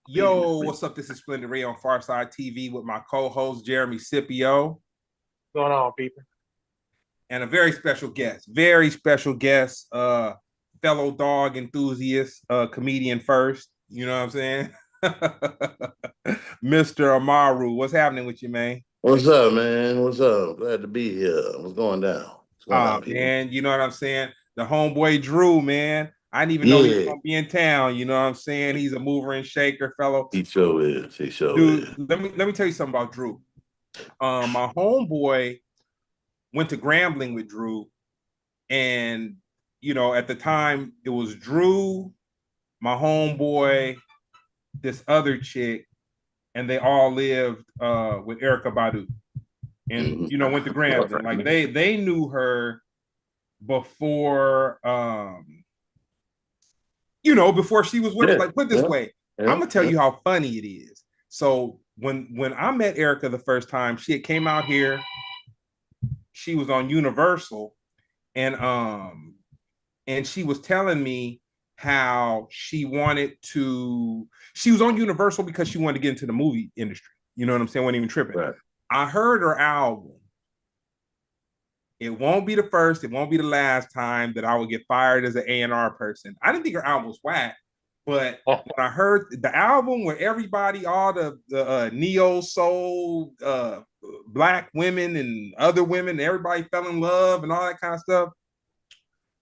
Yo, what's up? This is Splendid on Pharcyde TV with my co-host Jeremy Scipio. What's going on, people? And a very special guest, fellow dog enthusiast, comedian first. You know what I'm saying? Mr. Amaru, what's happening with you, man? What's up, man? What's up? Glad to be here. What's going down? What's going on, people? Man, you know what I'm saying? The homeboy Drew, man. I didn't even know he was gonna be in town. You know what I'm saying? He's a mover and shaker fellow. He sure is. He sure Dude, is. let me tell you something about Drew. My homeboy went to Grambling with Drew, and you know, at the time it was Drew, my homeboy, this other chick, and they all lived with Erica Badu, and you know, went to Grambling. Like they knew her before, you know, before she was with her. Like, put it this way, I'm gonna tell you how funny it is. So when I met Erica the first time, she had came out here. She was on Universal, and she was telling me how she was on Universal because she wanted to get into the movie industry. You know what I'm saying? Wasn't even tripping. Right. I heard her album. It won't be the first, it won't be the last time that I would get fired as an A&R person. I didn't think her album was whack, but when I heard the album where everybody, all the neo soul, black women and other women, everybody fell in love and all that kind of stuff.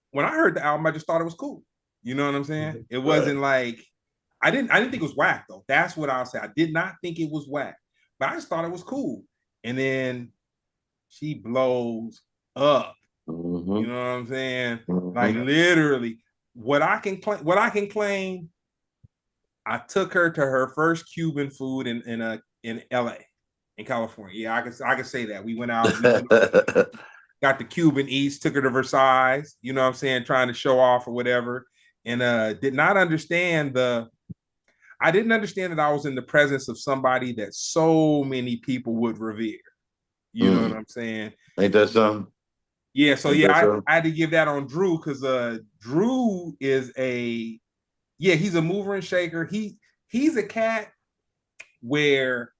When I heard the album, I just thought it was cool. You know what I'm saying? It wasn't like I didn't think it was whack though. That's what I'll say. I did not think it was whack, but I just thought it was cool. And then she blows up. You know what I'm saying? Like literally, what I can claim, I took her to her first Cuban food in LA, in California. Yeah, I can say that. We went out, got the Cuban eats, took her to Versailles, you know what I'm saying, trying to show off or whatever. And did not understand I didn't understand that I was in the presence of somebody that so many people would revere. You know what I'm saying? Ain't that something? Yeah, so I had to give that on Drew because Drew is he's a mover and shaker. He's a cat where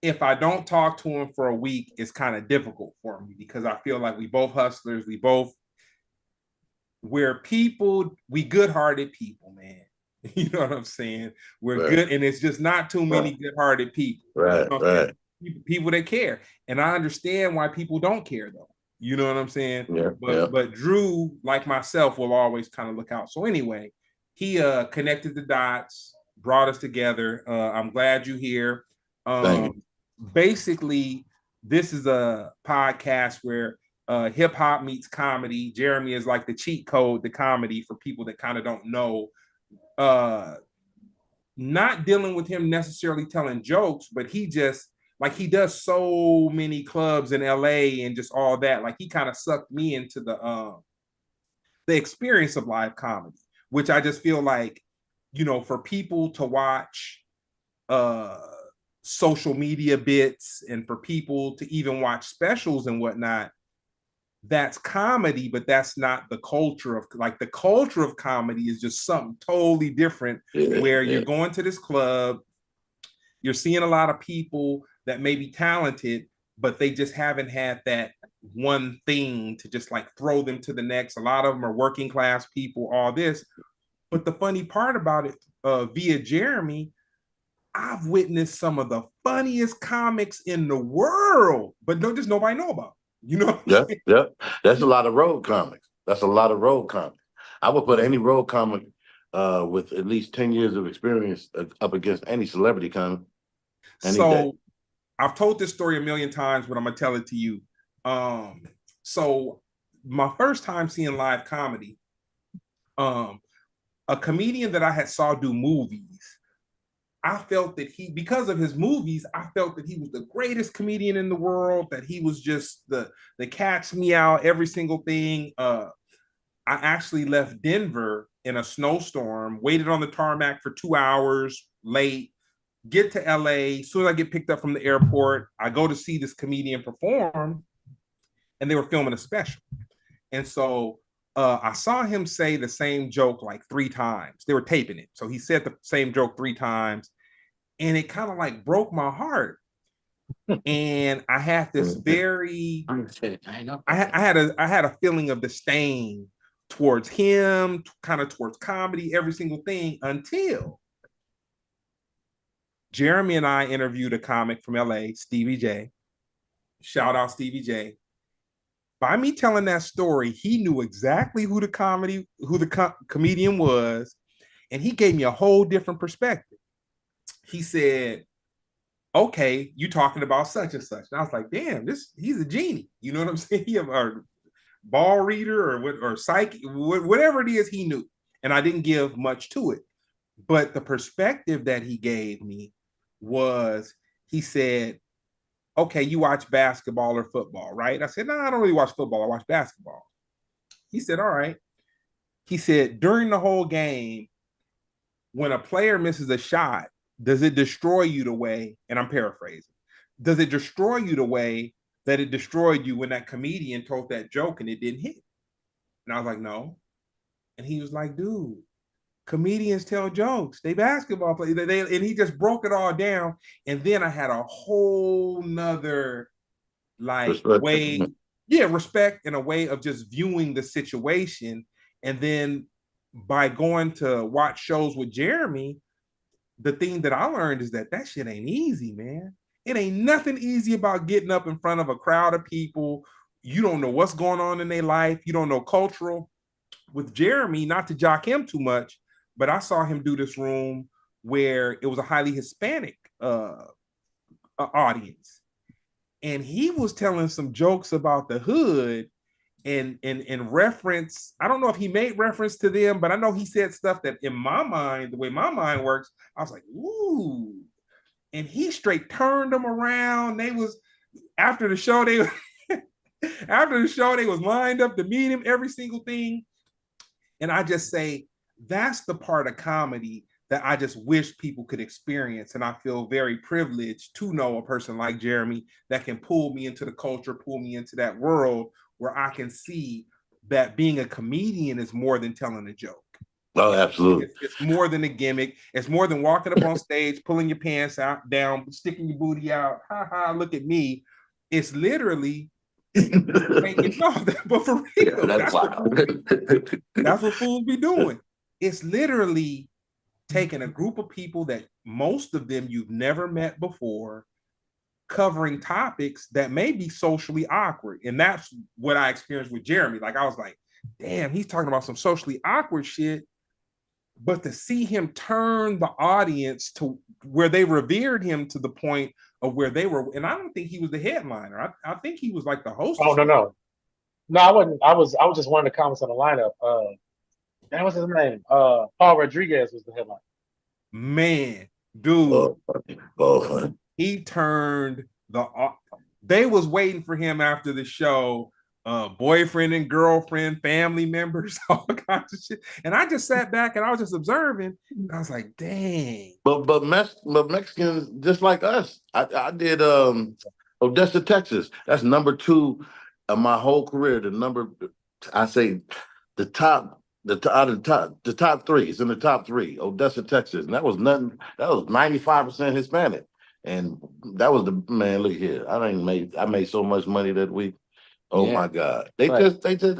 if I don't talk to him for a week, it's kind of difficult for me because I feel like we both hustlers, we're people, we good-hearted people, man. You know what I'm saying? We're good, and it's just not too many good-hearted people. Right, you know people that care. And I understand why people don't care though. You know what I'm saying? But Drew, like myself, will always kind of look out. So anyway, he connected the dots, brought us together. I'm glad you're here. Basically, this is a podcast where hip hop meets comedy. Jeremy is like the cheat code to comedy for people that kind of don't know. Not dealing with him necessarily telling jokes, but he just like he does so many clubs in LA and just all that. Like he kind of sucked me into the experience of live comedy, which I just feel like, you know, for people to watch social media bits and for people to even watch specials and whatnot, that's comedy, but that's not the culture of the culture of comedy is just something totally different where you're going to this club, you're seeing a lot of people that may be talented, but they just haven't had that one thing to just like throw them to the next. A lot of them are working class people, all this. But the funny part about it, via Jeremy, I've witnessed some of the funniest comics in the world, but just nobody know about. You know? That's a lot of road comics. I would put any road comic with at least 10 years of experience up against any celebrity comic. So I've told this story a million times, but I'm gonna tell it to you. So my first time seeing live comedy, a comedian that I had saw do movies, I felt that because of his movies, I felt that he was the greatest comedian in the world, that he was just the catch me out, every single thing. I actually left Denver in a snowstorm, waited on the tarmac for 2 hours late, get to LA. As soon as I get picked up from the airport, I go to see this comedian perform, and they were filming a special. And so I saw him say the same joke like 3 times. They were taping it. So he said the same joke 3 times. And it kind of like broke my heart. And I had this very I had a feeling of disdain towards him, kind of towards comedy, every single thing until Jeremy and I interviewed a comic from LA, Stevie J. Shout out Stevie J. By me telling that story, he knew exactly who the comedian was, and he gave me a whole different perspective. He said, "Okay, you talking about such and such," and I was like, "Damn, he's a genie." You know what I'm saying? He a ball reader or psychic, whatever it is, he knew, and I didn't give much to it. But the perspective that he gave me was, he said, "Okay, you watch basketball or football, right?" I said, "No, I don't really watch football. I watch basketball." He said, "All right." He said, "During the whole game, when a player misses a shot, does it destroy you the way," and I'm paraphrasing, "does it destroy you the way that it destroyed you when that comedian told that joke and it didn't hit?" And I was like, "No." And he was like, "Dude, comedians tell jokes. They basketball play." And he just broke it all down. And then I had a whole nother like way, yeah, respect and a way of just viewing the situation. And then by going to watch shows with Jeremy, the thing that I learned is that shit ain't easy, man. It ain't nothing easy about getting up in front of a crowd of people. You don't know what's going on in their life. You don't know cultural. With Jeremy, not to jock him too much, but I saw him do this room where it was a highly Hispanic audience, and he was telling some jokes about the hood and reference. I don't know if he made reference to them, but I know he said stuff that in my mind, the way my mind works, I was like, ooh. And he straight turned them around. They was after the show, they after the show, they was lined up to meet him, every single thing. And I just say, that's the part of comedy that I just wish people could experience. And I feel very privileged to know a person like Jeremy that can pull me into the culture, pull me into that world where I can see that being a comedian is more than telling a joke. Oh, absolutely. It's more than a gimmick. It's more than walking up on stage, pulling your pants out, down, sticking your booty out. Ha ha, look at me. It's literally no, but for real, Yeah, that's what fools be doing. It's literally taking a group of people that most of them you've never met before, covering topics that may be socially awkward. And that's what I experienced with Jeremy. Like, I was like, damn, he's talking about some socially awkward shit. But to see him turn the audience to where they revered him to the point of where they were, and I don't think he was the headliner. I think he was like the host. Oh no, no. No, I wasn't. I was just one of the comments on the lineup. That was his name. Paul Rodriguez was the headline. Man, dude, he turned the. They was waiting for him after the show. Boyfriend and girlfriend, family members, all kinds of shit. And I just sat back and I was just observing. And I was like, dang. But Mexicans just like us. I did Odessa, Texas. That's number 2 of my whole career. I say the top 3. It's in the top 3. Odessa, Texas, and that was nothing. That was 95% Hispanic, and that was the man. Look here, I made so much money that week. Oh my God, they just like us.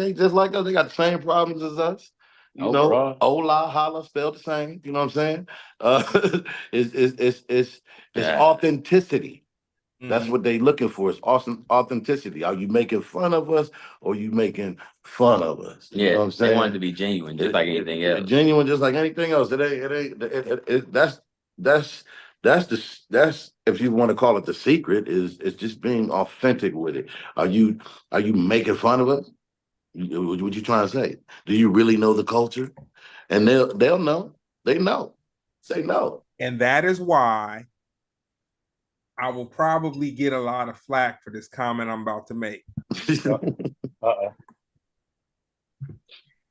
They got the same problems as us. You know, hola, holla, spelled the same. You know what I'm saying? It's authenticity. That's what they looking for. It's awesome authenticity. Are you making fun of us or are you making fun of us? You know what I'm saying? They want it to be genuine, just like anything else. Genuine, just like anything else. That's if you want to call it the secret, it's just being authentic with it. Are you making fun of us? What you trying to say? Do you really know the culture? And they'll know. They know. Say no. And that is why I will probably get a lot of flack for this comment I'm about to make.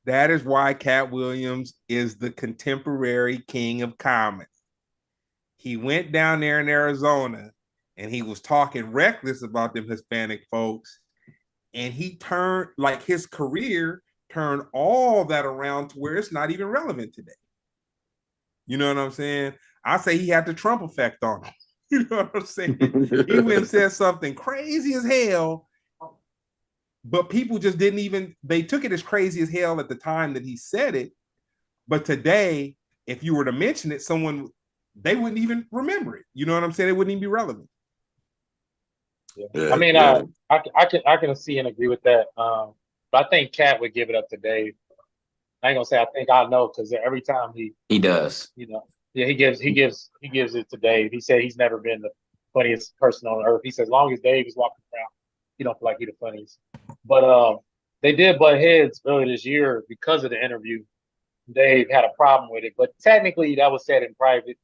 That is why Cat Williams is the contemporary king of comedy. He went down there in Arizona and he was talking reckless about them Hispanic folks. And he turned, like, his career turn all that around to where it's not even relevant today. You know what I'm saying? I say he had the Trump effect on him. You know what I'm saying? He went and said something crazy as hell, but people just didn't even, they took it as crazy as hell at the time that he said it. But today, if you were to mention it, they wouldn't even remember it. You know what I'm saying? It wouldn't even be relevant. Yeah. I mean, I can see and agree with that. But I think Cat would give it up to Dave. I ain't gonna say I think I know, because every time he does. Yeah, he gives it to Dave. He said he's never been the funniest person on earth. He said as long as Dave is walking around, he don't feel like he's the funniest. But they did butt heads earlier this year because of the interview. Dave had a problem with it, but technically that was said in private.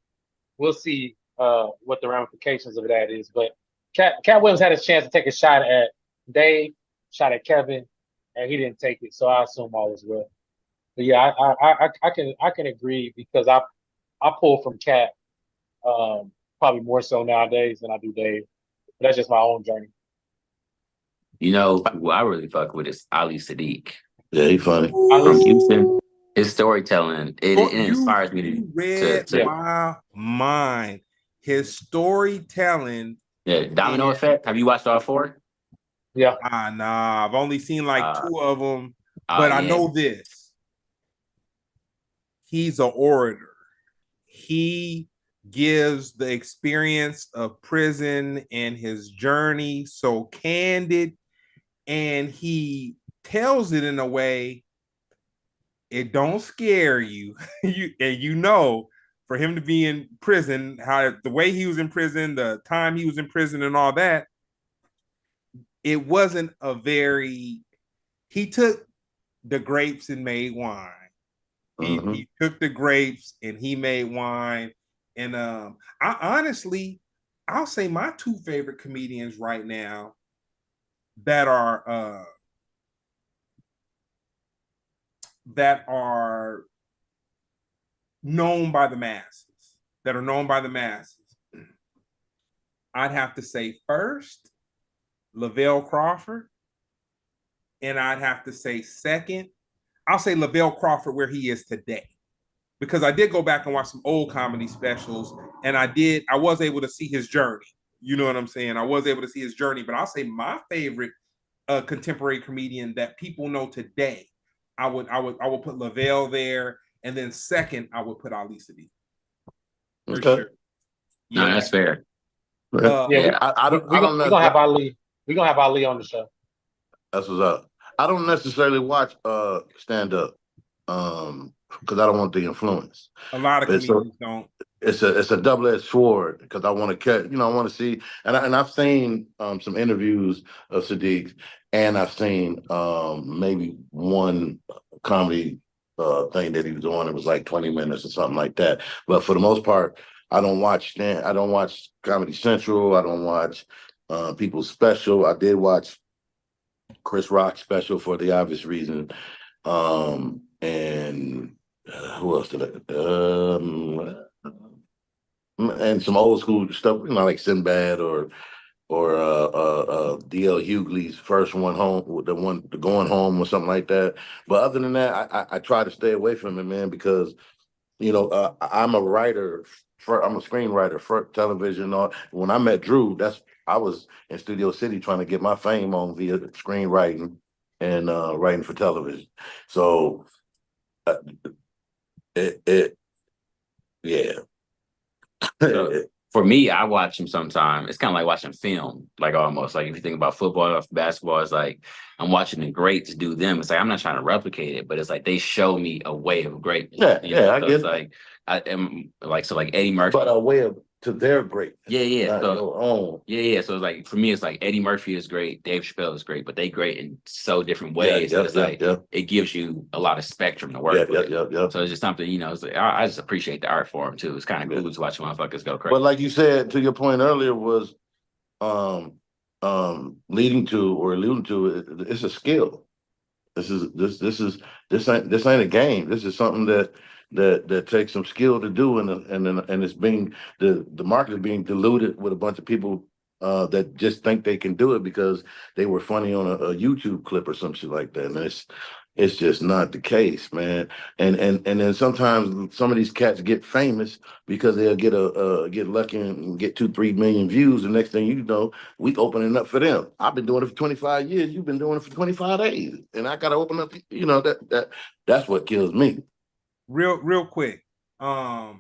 We'll see what the ramifications of that is. But Cat Williams had his chance to take a shot at Dave, shot at Kevin, and he didn't take it. So I assume all is well. But yeah, I can agree, because I pull from Cat probably more so nowadays than I do Dave. But that's just my own journey. You know who I really fuck with is Ali Sadiq. Yeah, he funny. From Houston. His storytelling, it inspires me to read my mind. His storytelling. Yeah, Domino Effect. Have you watched all 4? Yeah. Nah, I've only seen like 2 of them, but I know this. He's an orator. He gives the experience of prison and his journey so candid, and he tells it in a way it don't scare you. For him to be in prison, how the way he was in prison, the time he was in prison and all that, it wasn't a very, he took the grapes and made wine. He took the grapes and he made wine. And I honestly, I'll say my 2 favorite comedians right now that are known by the masses, I'd have to say first, Lavelle Crawford, and I'd have to say second, I'll say Lavelle Crawford where he is today, because I did go back and watch some old comedy specials, and I was able to see his journey. You know what I'm saying? I was able to see his journey, but I'll say my favorite contemporary comedian that people know today, I would put Lavelle there, and then second, I would put Ali Sadiq. For sure. Yeah, no, that's fair. We're gonna have Ali. We're gonna have Ali on the show. That's what's up. I don't necessarily watch stand up because I don't want the influence. A lot of comedians don't. It's a double-edged sword, because I want to catch, I want to see, and I've seen some interviews of Sadiq, and I've seen maybe one comedy thing that he was on. It was like 20 minutes or something like that. But for the most part, I don't watch Comedy Central. I don't watch people's special. I did watch Chris Rock's special for the obvious reason, and who else did I? And some old school stuff, like Sinbad or D.L. Hughley's first one home, the going home or something like that. But other than that, I try to stay away from it, man, because I'm a writer. I'm a screenwriter for television. When I met Drew, I was in Studio City trying to get my fame on via screenwriting and writing for television. So yeah. So, for me, I watch him sometimes. It's kind of like watching film, like almost. Like if you think about football or basketball, it's like I'm watching the greats do them. It's like I'm not trying to replicate it, but it's like they show me a way of greatness. I guess. It's like I am like Eddie Murphy. But a way of to their greatness. Yeah. So your own. Yeah. So it's like for me, it's like Eddie Murphy is great, Dave Chappelle is great, but they great in so different ways. It gives you a lot of spectrum to work with. So it's just something, it's like I just appreciate the art form too. It's kind of cool to watch motherfuckers go crazy. But like you said, to your point earlier, was leading to or alluding to it, it's a skill. This ain't a game. This is something that takes some skill to do, and it's being the market is being diluted with a bunch of people that just think they can do it because they were funny on a YouTube clip or some shit like that. And It's just not the case, man. And then sometimes some of these cats get famous because they'll get lucky and get 2-3 million views. The next thing you know, we opening up for them. I've been doing it for 25 years. You've been doing it for 25 days, and I got to open up. That's what kills me. Real quick. I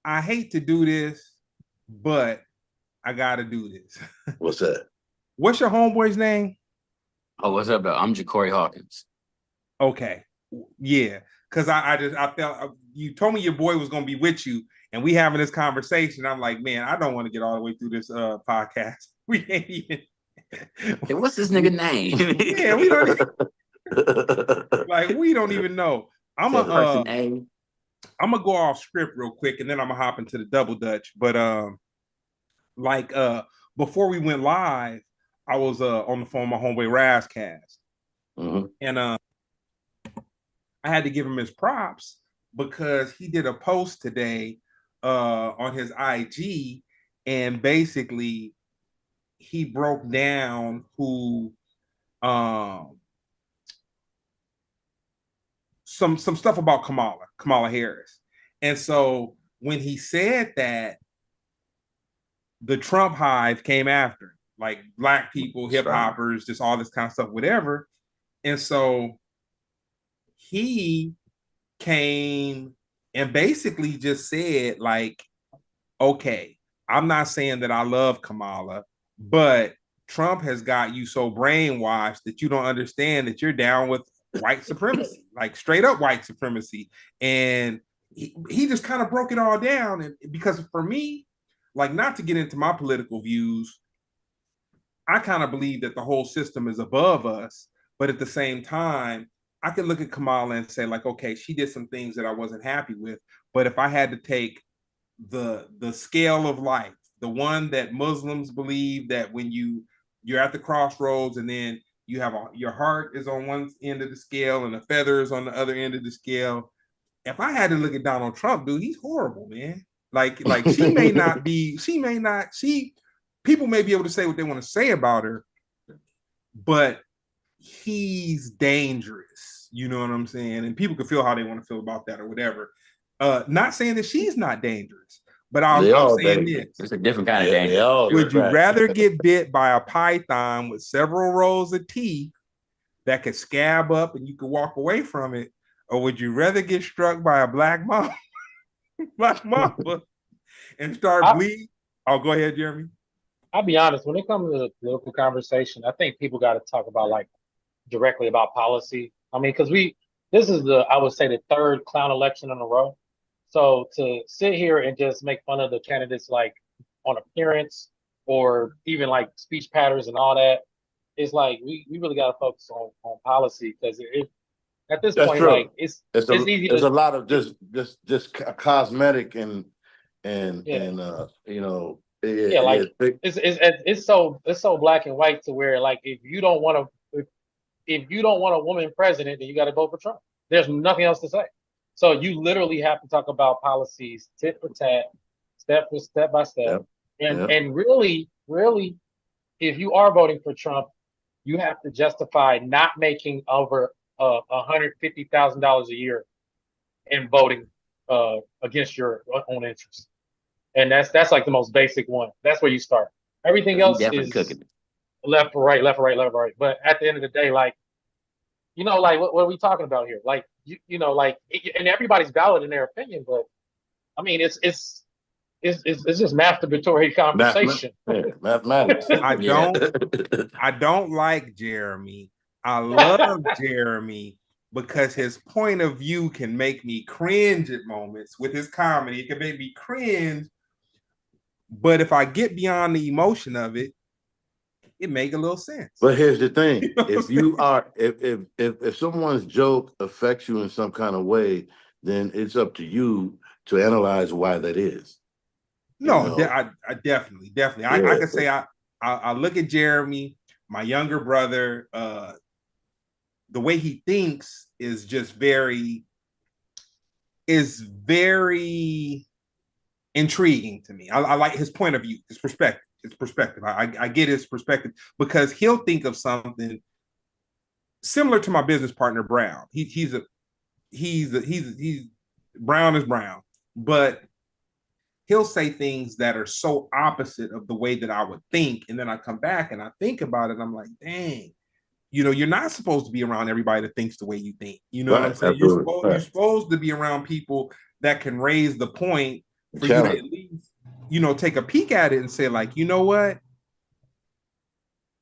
hate to do this, but I got to do this. What's that? What's your homeboy's name? Oh, what's up, though? I'm Ja'Cory Hawkins. Okay. Yeah. Because I felt you told me your boy was going to be with you, and we having this conversation. I'm like, man, I don't want to get all the way through this podcast. We ain't even. Hey, what's this nigga name? Yeah, we don't we don't even know. I'm gonna go off script real quick, and then I'm gonna hop into the double dutch. But before we went live, I was on the phone with my homeboy Razcast, and I had to give him his props because he did a post today on his IG, and basically he broke down who some stuff about Kamala Harris. And so when he said that, the Trump hive came after him, like black people, hip hoppers, just all this kind of stuff, whatever. And so he came and basically just said, like, okay, I'm not saying that I love Kamala, but Trump has got you so brainwashed that you don't understand that you're down with white supremacy, like straight up white supremacy. And he just kind of broke it all down. And because for me, like, not to get into my political views, I kind of believe that the whole system is above us. But at the same time, I could look at Kamala and say, like, okay, she did some things that I wasn't happy with. But if I had to take the scale of life, the one that Muslims believe that when you're at the crossroads and then you have your heart is on one end of the scale and the feather is on the other end of the scale. If I had to look at Donald Trump, dude, he's horrible, man. Like she people may be able to say what they want to say about her, but he's dangerous. You know what I'm saying? And people can feel how they want to feel about that or whatever. Not saying that she's not dangerous, but I'm saying this. It's a different kind of danger. Would you rather get bit by a python with several rows of teeth that could scab up and you could walk away from it, or would you rather get struck by a black mamba and start bleeding? Oh, go ahead, Jeremy. I'll be honest, when it comes to the political conversation, I think people got to talk about, like, directly about policy. I mean, because this is I would say, the third clown election in a row. So to sit here and just make fun of the candidates, like, on appearance or even like speech patterns and all that, it's like we really got to focus on policy, because at this point, true. Like it's easy. There's a lot of just cosmetic and you know. Yeah, like it's so black and white to where, like, if you don't want a woman president, then you got to vote for Trump. There's nothing else to say. So you literally have to talk about policies tit for tat, step by step, and really, if you are voting for Trump, you have to justify not making over $150,000 a year in voting against your own interests. And that's like the most basic one. That's where you start. Everything else is cooking. Left or right. But at the end of the day, like, like, what are we talking about here? Like, like, and everybody's valid in their opinion, but I mean, it's just masturbatory conversation. Mathematics. I don't like Jeremy. I love Jeremy because his point of view can make me cringe at moments with his comedy. It can make me cringe. But if I get beyond the emotion of it, it make a little sense. But here's the thing: if someone's joke affects you in some kind of way, then it's up to you to analyze why that is. No, I definitely. Yeah. I can say I look at Jeremy, my younger brother. The way he thinks is just very intriguing to me. I like his point of view, his perspective. I get his perspective because he'll think of something similar to my business partner Brown. He's Brown is Brown, but he'll say things that are so opposite of the way that I would think. And then I come back and I think about it. And I'm like, dang, you're not supposed to be around everybody that thinks the way you think. You know what I'm saying? You're supposed to be around people that can raise the point for you to at least, take a peek at it and say, like, you know what?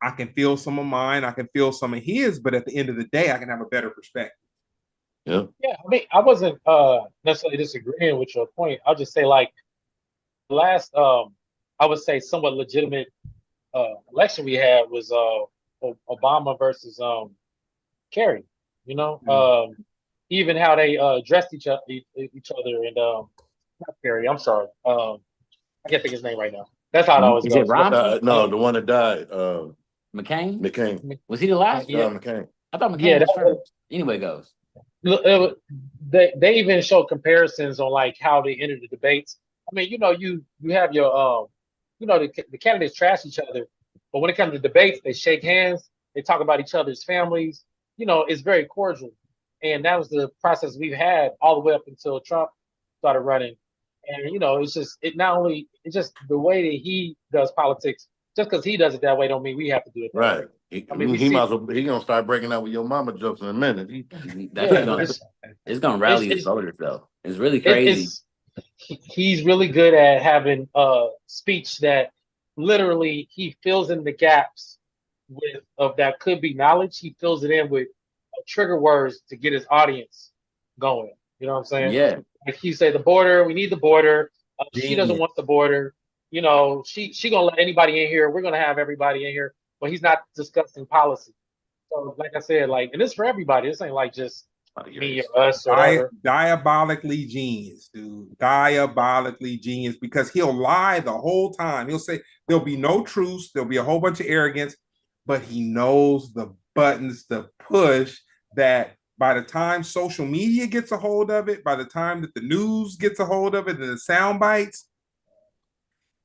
I can feel some of mine, I can feel some of his, but at the end of the day, I can have a better perspective. Yeah. Yeah, I mean, I wasn't necessarily disagreeing with your point. I'll just say, like, last I would say somewhat legitimate election we had was Obama versus Kerry. Even how they dressed each other and not Kerry. I'm sorry. I can't think of his name right now. That's how it always goes. Is it Romney? No, the one that died. McCain. McCain. Was he the last? Yeah, McCain. I thought McCain was first. Anyway, goes. They even show comparisons on like how they entered the debates. I mean, you have your the candidates trash each other, but when it comes to debates, they shake hands, they talk about each other's families. It's very cordial, and that was the process we've had all the way up until Trump started running. And it's just the way that he does politics. Just because he does it that way, don't mean we have to do it that right. way. He might as well. He's gonna start breaking out with your mama jokes in a minute. It's gonna rally his voters though. It's really crazy. He's really good at having speech that literally he fills in the gaps of that could be knowledge. He fills it in with trigger words to get his audience going. You know what I'm saying? Yeah. Like he say the border, we need the border. She doesn't want the border. She gonna let anybody in here. We're gonna have everybody in here, but he's not discussing policy. So, like I said, and this for everybody. This ain't like just me or us or whatever. Diabolically genius, dude. Diabolically genius, because he'll lie the whole time. He'll say there'll be no truce, there'll be a whole bunch of arrogance, but he knows the buttons to push that by the time social media gets a hold of it, by the time that the news gets a hold of it and the sound bites,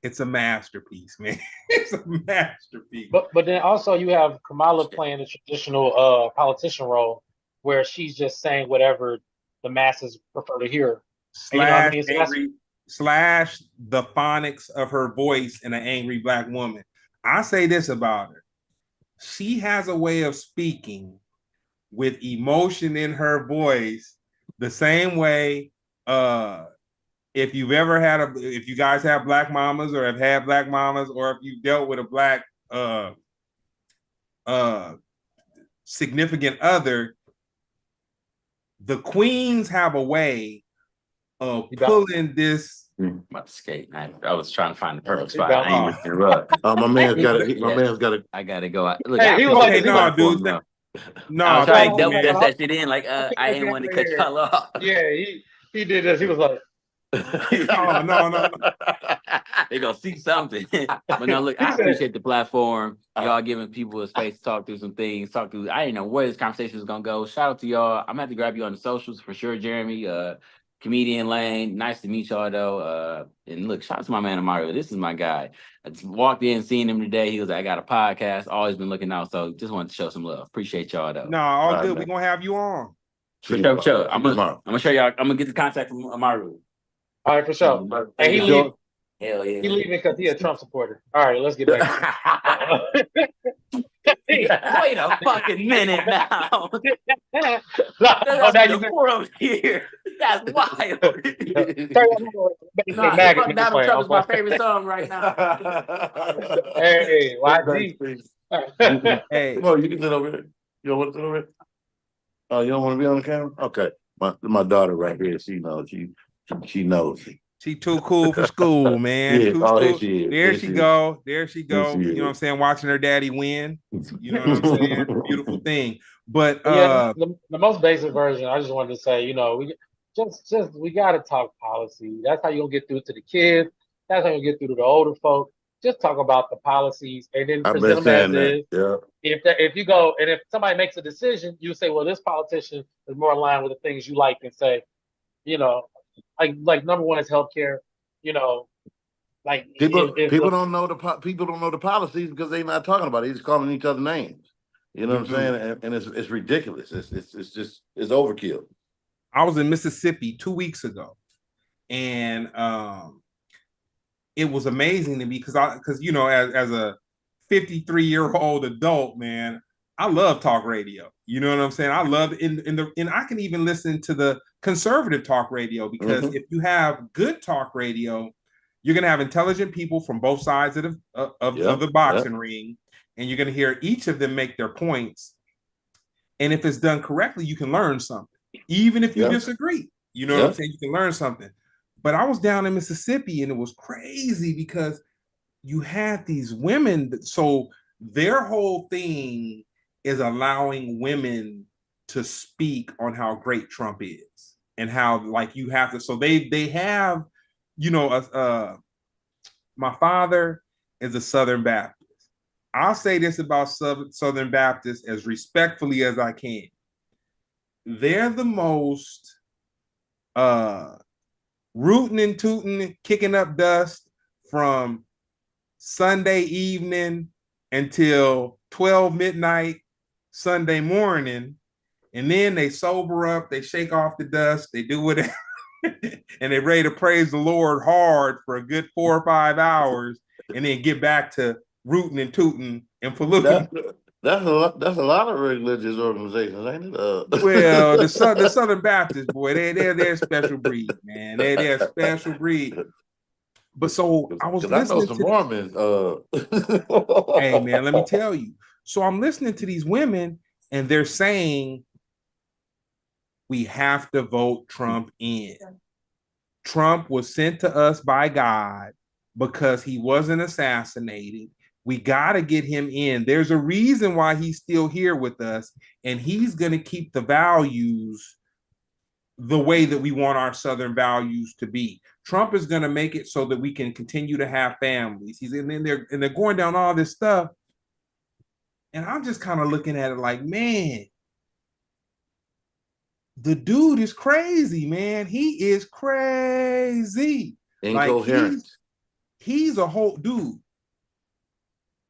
it's a masterpiece, man. It's a masterpiece. But then also you have Kamala playing the traditional politician role, where she's just saying whatever the masses prefer to hear. Slash the phonics of her voice in an angry Black woman. I say this about her. She has a way of speaking with emotion in her voice, the same way if you guys have Black mamas or have had Black mamas, or if you've dealt with a Black significant other, the queens have a way of pulling this. I'm about to skate. I was trying to find the perfect spot. I ain't gonna interrupt. My man's got to. I gotta go. Look, he was like, no, dude. No, I was trying to double dust that shit in. Like, I didn't want to cut y'all off. Yeah, he did this. He was like, no. They gonna see something. But no, look, I appreciate the platform. Y'all giving people a space to talk through some things. I didn't know where this conversation was gonna go. Shout out to y'all. I'm gonna have to grab you on the socials for sure, Jeremy. Comedian Lane. Nice to meet y'all though. And look, shout out to my man Amaru. This is my guy. I just walked in, seen him today. He was like, I got a podcast. Always been looking out. So just wanted to show some love. Appreciate y'all though. No, all good. We're gonna have you on. For sure. I'm gonna show y'all. I'm gonna get the contact from Amaru. All right, for sure. And he leaving. Hell yeah. He leaving because he a Trump supporter. All right, let's get back. Wait a fucking minute now. Now you world here. That's wild. Donald Trump is my favorite song right now. Hey, YG. Hey, come on, you can sit over here. You don't want to sit over here? Oh, you don't want to be on the camera? Okay. My daughter right here, she knows. She knows. She too cool for school, man. Yeah. Cool. She is. There she go. You know what I'm saying? Watching her daddy win. You know what I'm saying? Beautiful thing. But the most basic version, I just wanted to say, we gotta talk policy. That's how you'll get through to the kids. That's how you'll get through to the older folk. Just talk about the policies and then present them as is. Yeah. If you go and if somebody makes a decision, you say, well, this politician is more aligned with the things you like, and say, like number one is healthcare. People don't know the policies because they're not talking about it. They're just calling each other names. You know what I'm saying? And it's ridiculous. It's just overkill. I was in Mississippi 2 weeks ago, and it was amazing to me because you know, as a 53-year-old adult, man, I love talk radio. You know what I'm saying? I love and I can even listen to the conservative talk radio because if you have good talk radio, you're gonna have intelligent people from both sides of the boxing ring, and you're gonna hear each of them make their points. And if it's done correctly, you can learn something, even if you disagree. You know what I'm saying? You can learn something. But I was down in Mississippi, and it was crazy because you had these women. So their whole thing is allowing women to speak on how great Trump is and how like you have to. So they have, you know, my father is a Southern Baptist. I'll say this about Southern Baptists as respectfully as I can. They're the most rooting and tooting, kicking up dust from Sunday evening until 12 midnight Sunday morning. And then they sober up, they shake off the dust, they do whatever, and they ready to praise the Lord hard for a good 4 or 5 hours, and then get back to rooting and tooting and polluting. That's a lot of religious organizations, ain't it? Well, the Southern Baptists, boy, they're a special breed, man. They're a special breed. But so I was listening. I know some Mormons. Hey, man, let me tell you. So I'm listening to these women, and they're saying we have to vote Trump in. Trump was sent to us by God because he wasn't assassinated. We got to get him in. There's a reason why he's still here with us, and he's going to keep the values the way that we want our Southern values to be. Trump is going to make it so that we can continue to have families. He's in there, and they're going down all this stuff. And I'm just kind of looking at it like, man, the dude is crazy, man. He is crazy. Incoherent. Like he's a whole dude.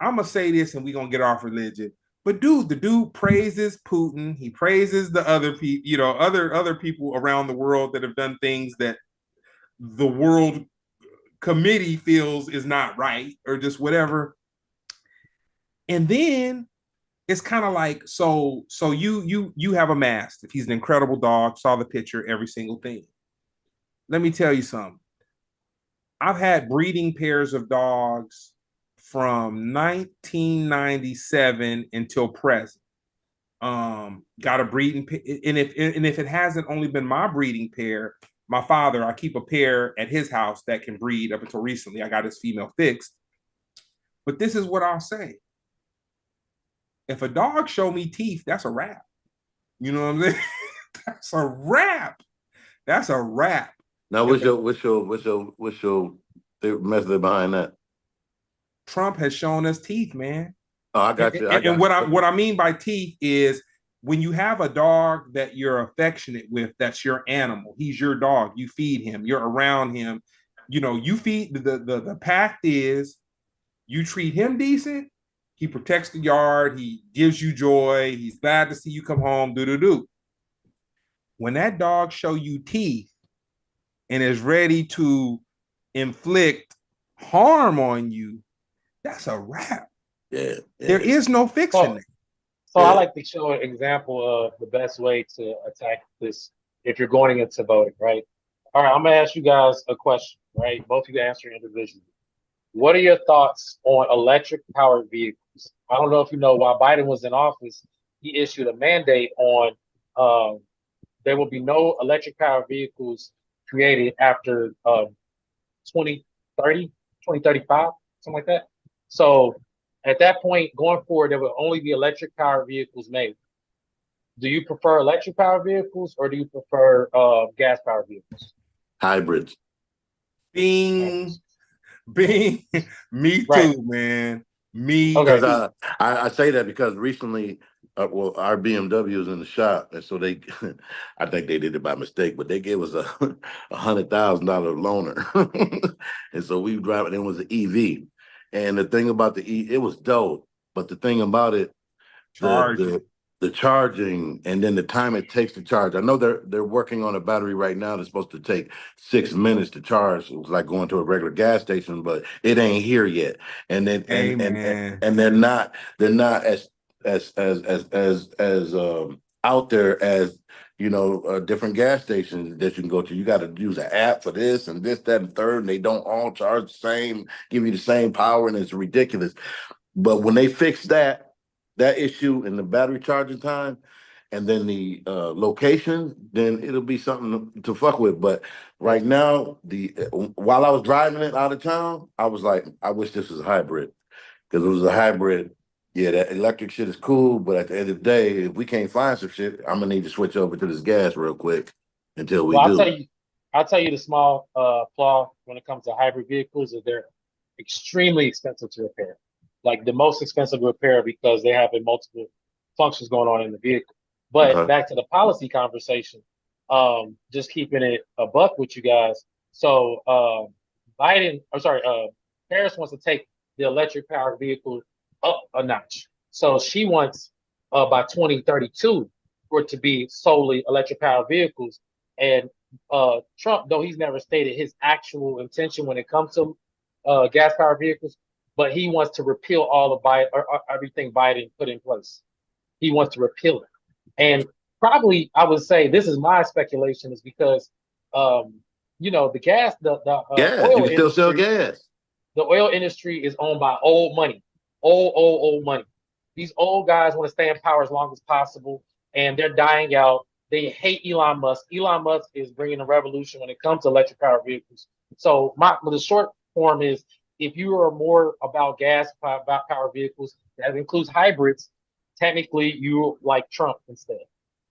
I'm gonna say this, and we're gonna get off religion. But dude, the dude praises Putin. He praises the other people, you know, other people around the world that have done things that the World Committee feels is not right, or just whatever. And then it's kind of like, so you have a mastiff. He's an incredible dog. Saw the picture, every single thing. Let me tell you something. I've had breeding pairs of dogs from 1997 until present. Got a breeding, and if it hasn't only been my breeding pair, my father, I keep a pair at his house that can breed. Up until recently, I got his female fixed. But this is what I'll say. If a dog show me teeth, that's a wrap. You know what I'm saying? That's a wrap. That's a wrap. Now, what's your method behind that? Trump has shown us teeth, man. Oh, I got you. And what I mean by teeth is when you have a dog that you're affectionate with, that's your animal. He's your dog. You feed him. You're around him. You know, you feed the pact is you treat him decent. He protects the yard. He gives you joy. He's glad to see you come home. When that dog show you teeth and is ready to inflict harm on you, that's a wrap. Yeah. There is no fixing it. So I like to show an example of the best way to attack this if you're going into voting, right? All right, I'm gonna ask you guys a question, right? Both of you answer individually. What are your thoughts on electric powered vehicles? I don't know if you know, while Biden was in office, he issued a mandate on there will be no electric powered vehicles created after 2030, 2035, something like that. So at that point, going forward, there will only be electric powered vehicles made. Do you prefer electric powered vehicles or do you prefer gas powered vehicles? Hybrids. Bing. Me too, man. Me because too. I say that because recently, well, our BMW is in the shop, and so they, I think they did it by mistake, but they gave us a $100,000 loaner, and so we drive it. It was an EV, and the thing about it was dope, but the thing about it, the charging, and then the time it takes to charge. I know they're working on a battery right now that's supposed to take 6 minutes to charge. It's like going to a regular gas station, but it ain't here yet. And then and they're not as out there as different gas stations that you can go to. You got to use an app for this and this, that, and third, and they don't all charge the same, give you the same power, and it's ridiculous. But when they fix that issue in the battery charging time, and then the location, then it'll be something to fuck with. But right now, while I was driving it out of town, I was like, I wish this was a hybrid, because it was a hybrid. Yeah, that electric shit is cool, but at the end of the day, if we can't find some shit, I'm gonna need to switch over to this gas real quick until we do. I'll tell you the small flaw when it comes to hybrid vehicles is they're extremely expensive to repair. Like the most expensive to repair because they have multiple functions going on in the vehicle. But back to the policy conversation, just keeping it a buck with you guys. So Paris wants to take the electric powered vehicle up a notch. So she wants by 2032 for it to be solely electric powered vehicles. And Trump, though he's never stated his actual intention when it comes to gas powered vehicles, but he wants to repeal all of Biden or everything Biden put in place. He wants to repeal it. And probably I would say, this is my speculation, is because the gas, the oil you can still sell gas. The oil industry is owned by old money, old money. These old guys want to stay in power as long as possible, and they're dying out. They hate Elon Musk. Elon Musk is bringing a revolution when it comes to electric powered vehicles. So the short form is, if you are more about powered vehicles, that includes hybrids, technically you like Trump instead.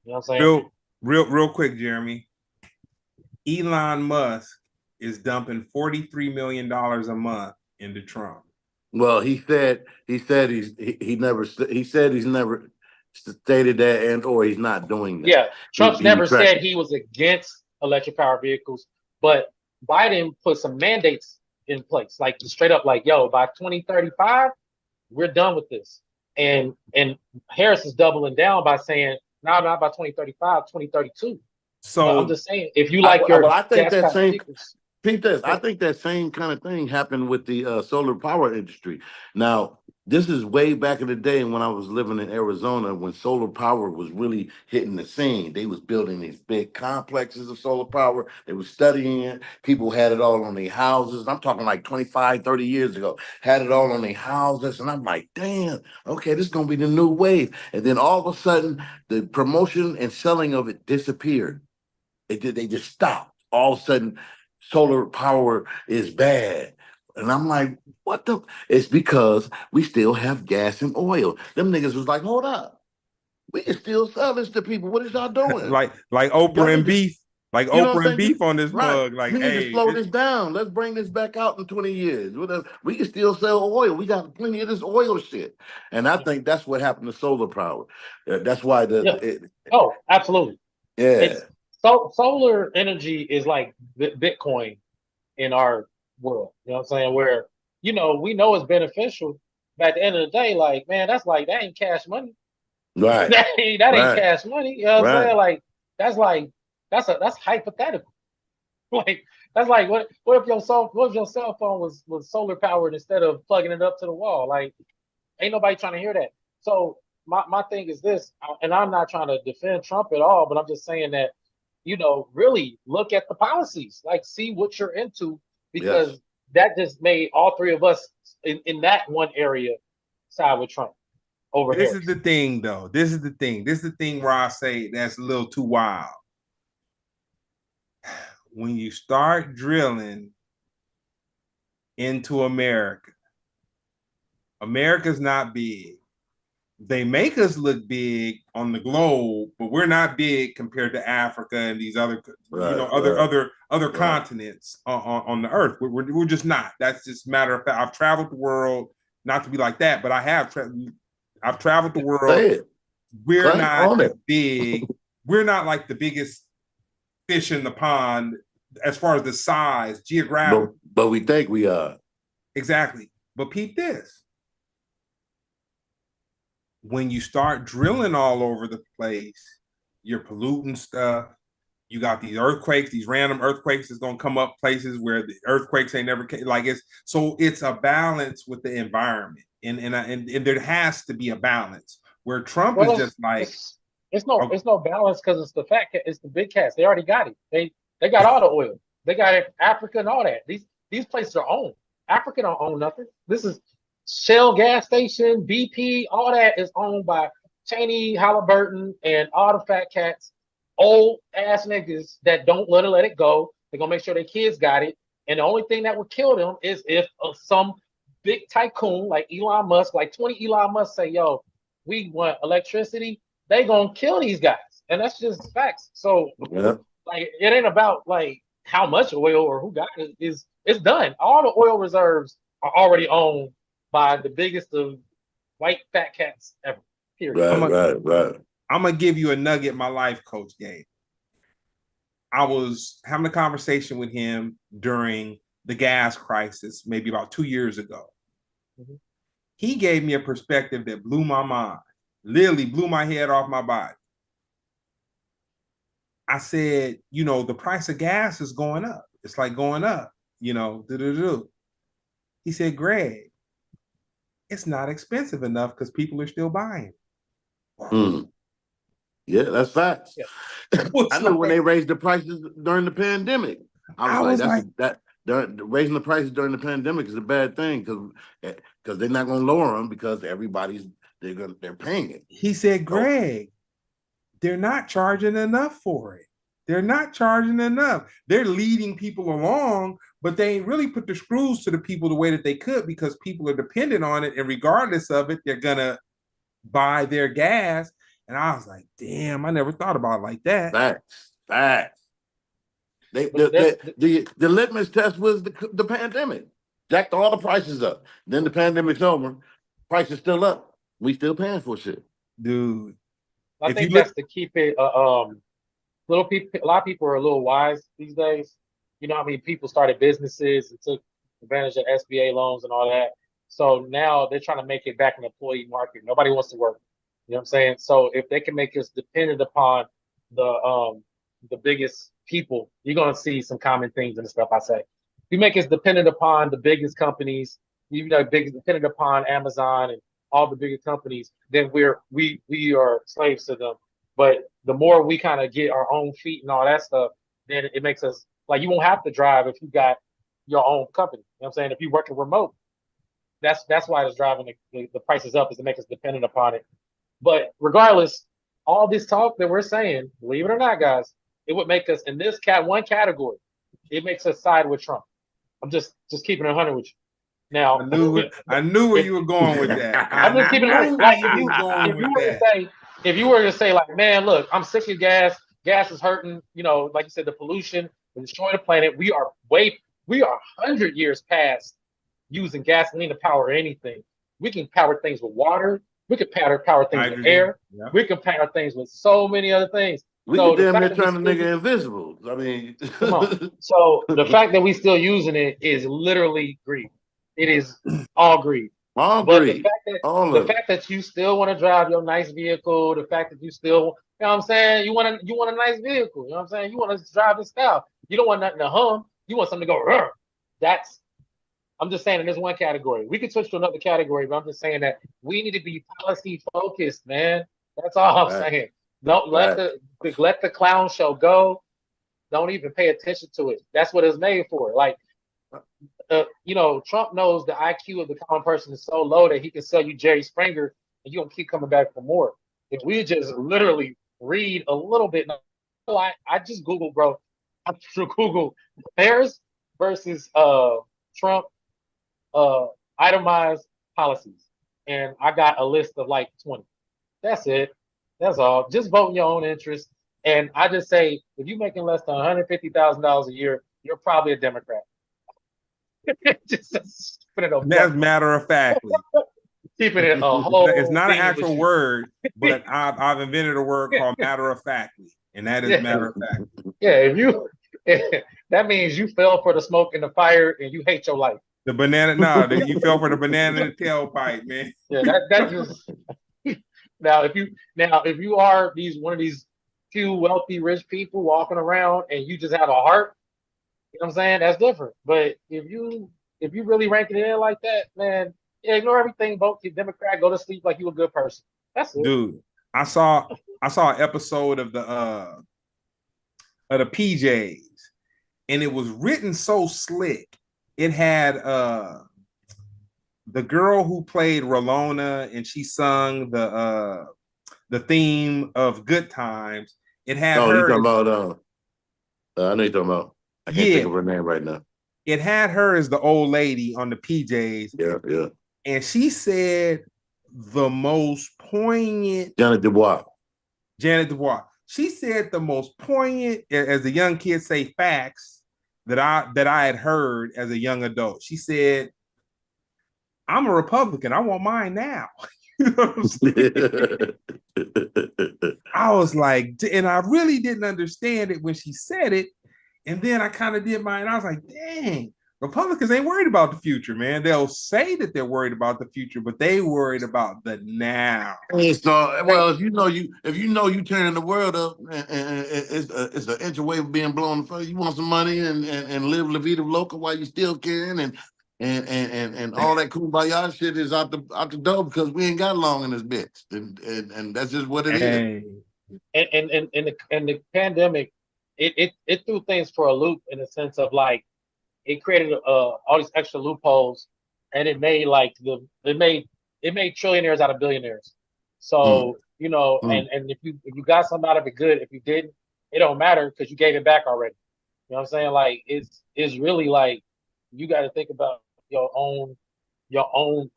You know what I'm saying? Real quick, Jeremy. Elon Musk is dumping $43 million a month into Trump. Well, he said he's never stated that, or he's not doing that. Yeah, Trump's never said he was against electric powered vehicles, but Biden put some mandates in place, like straight up, like, yo, by 2035, we're done with this. And Harris is doubling down by saying, no, not by 2035, 2032. So but I'm just saying, if you like I think that same vehicles, I think that same kind of thing happened with the solar power industry. Now, this is way back in the day when I was living in Arizona, when solar power was really hitting the scene. They was building these big complexes of solar power. They were studying it. People had it all on their houses. I'm talking like 25, 30 years ago. Had it all on their houses. And I'm like, damn, okay, this is going to be the new wave. And then all of a sudden, the promotion and selling of it disappeared. They just stopped. All of a sudden, solar power is bad. And I'm like, what the? It's because we still have gas and oil. Them niggas was like, hold up. We can still sell this to people. What is y'all doing? like Oprah and beef. Like Oprah and beef on this mug. Like, we need to slow this down. Let's bring this back out in 20 years. We can still sell oil. We got plenty of this oil shit. And I think that's what happened to solar power. That's why absolutely. Yeah. Solar energy is like Bitcoin in our world. You know what I'm saying? Where, we know it's beneficial, but at the end of the day, like, man, that ain't cash money. Right. that ain't cash money. You know what I'm saying? Like, that's hypothetical. Like, that's like, what if your cell phone was solar powered instead of plugging it up to the wall? Like, ain't nobody trying to hear that. So my thing is this, and I'm not trying to defend Trump at all, but I'm just saying that, really look at the policies, like, see what you're into, because that just made all three of us in that one area side with Trump over This Harris. is the thing, though. This is the thing where I say that's a little too wild. When you start drilling into America's not big. They make us look big on the globe, but we're not big compared to Africa and these other, other continents on the earth. We're just not. That's just a matter of fact. I've traveled the world, not to be like that, but I have. I've traveled the world. We're not big. We're not like the biggest fish in the pond as far as the size, geographic. But we think we are. Exactly. But peep this. when you start drilling all over the place, you're polluting stuff. You got these earthquakes, these random earthquakes that's gonna come up places where the earthquakes ain't never like it's a balance with the environment, and there has to be a balance where Trump is just like it's no balance because it's the fat cat, it's the big cats. They already got it. They got all the oil. They got it, Africa and all that. These places are owned. Africa don't own nothing. This is Shell gas station, BP, all that is owned by Cheney, Halliburton, and all the fat cats, old ass niggas that don't let it go. They're gonna make sure their kids got it. And the only thing that would kill them is if some big tycoon like Elon Musk, like 20 Elon Musk say, yo, we want electricity, they gonna kill these guys. And that's just facts. So like it ain't about like how much oil or who got it. It's done. All the oil reserves are already owned by the biggest of white fat cats ever. Period. Right. I'm gonna give you a nugget my life coach gave. I was having a conversation with him during the gas crisis, maybe about 2 years ago. Mm-hmm. He gave me a perspective that blew my mind, literally blew my head off my body. I said, the price of gas is going up. It's like going up, He said, Greg, it's not expensive enough because people are still buying. Yeah, that's facts. Yeah. I know when they raised the prices during the pandemic. I was like, raising the prices during the pandemic is a bad thing because they're not going to lower them because they're paying it. He said, Greg, they're not charging enough for it. They're not charging enough. They're leading people along, but they ain't really put the screws to the people the way that they could because people are dependent on it. And regardless of it, they're going to buy their gas. And I was like, damn, I never thought about it like that. Facts. The litmus test was the pandemic. Jacked all the prices up. Then the pandemic's over. Prices still up. We still paying for shit. Dude. I think that's to keep it little people. A lot of people are a little wise these days. People started businesses and took advantage of SBA loans and all that. So now they're trying to make it back an employee market. Nobody wants to work. You know what I'm saying? So if they can make us dependent upon the biggest people, you're gonna see some common things in the stuff I say. If you make us dependent upon the biggest companies, dependent upon Amazon and all the bigger companies, then we are slaves to them. But the more we kind of get our own feet and all that stuff, then it makes us like you won't have to drive if you got your own company. You know what I'm saying? If you work remote, that's why it's driving the prices up, is to make us dependent upon it. But regardless, all this talk that we're saying, believe it or not, guys, it would make us in this one category. It makes us side with Trump. I'm just keeping it 100 with you. Now, I knew where you were going with that. I'm just keeping it like if you were to say like, man, look, I'm sick of gas. Gas is hurting. Like you said, the pollution, we're destroying the planet. We are 100 years past using gasoline to power anything. We can power things with water. We can power things with air. Yeah. We can power things with so many other things. We can damn near turn the nigga invisible. I mean, come on. So the fact that we still using it is literally greed. It is all greed. Greed. The fact that you still want to drive your nice vehicle, the fact that you still, you know what I'm saying, you want a nice vehicle. You know what I'm saying? You want to drive in style. You don't want nothing to hum. You want something to go. Rrr. I'm just saying in this one category. We could switch to another category, but I'm just saying that we need to be policy focused, man. That's all I'm saying. Don't let the clown show go. Don't even pay attention to it. That's what it's made for. Like, Trump knows the IQ of the common person is so low that he can sell you Jerry Springer and you're gonna keep coming back for more. If we just literally read a little bit, I just Google, bro. I just Google Bears versus Trump itemized policies, and I got a list of like 20. That's it. That's all. Just vote in your own interest. And I just say, if you're making less than $150,000 a year, you're probably a Democrat. Just put it on. That's matter of factly. Keeping it a whole. It's not an actual word, but I've invented a word called matter of factly, and that is matter of factly. Yeah, that means you fell for the smoke and the fire, and you hate your life. The banana, you fell for the banana in the tailpipe, man. Yeah, that just Now, if you are one of these few wealthy rich people walking around and you just have a heart, you know what I'm saying? That's different. But if you really rank it in like that, man, yeah, ignore everything, vote Democrat, go to sleep like you a good person. That's it. Dude, I saw an episode of the PJs, and it was written so slick. It had the girl who played Rolona, and she sung the theme of Good Times. It had Oh, you her. talking about? I know you're talking about. I can't think Yeah, of her name right now. it had her as the old lady on the PJs. Yeah, yeah. And she said the most poignant. Janet Dubois. Janet Dubois. She said the most poignant, as the young kids say, facts that I had heard as a young adult. She said, "I'm a Republican. I want mine now." You know what I'm saying? I was like, and I really didn't understand it when she said it. And then I kind of did mine. I was like, dang, Republicans ain't worried about the future, man. They'll say that they're worried about the future, but they worried about the now. So, well, if you know you turning the world up, and it's an inch away from being blown. You want some money and live la vida loca while you still can, and all that kumbaya shit is out the door because we ain't got long in this bitch, and that's just what it is. And the pandemic, it threw things for a loop in the sense of like it created all these extra loopholes, and it made it made trillionaires out of billionaires. So and if you got something out of it, good. If you didn't, it don't matter because you gave it back already. You know what I'm saying? Like it's really like you got to think about your own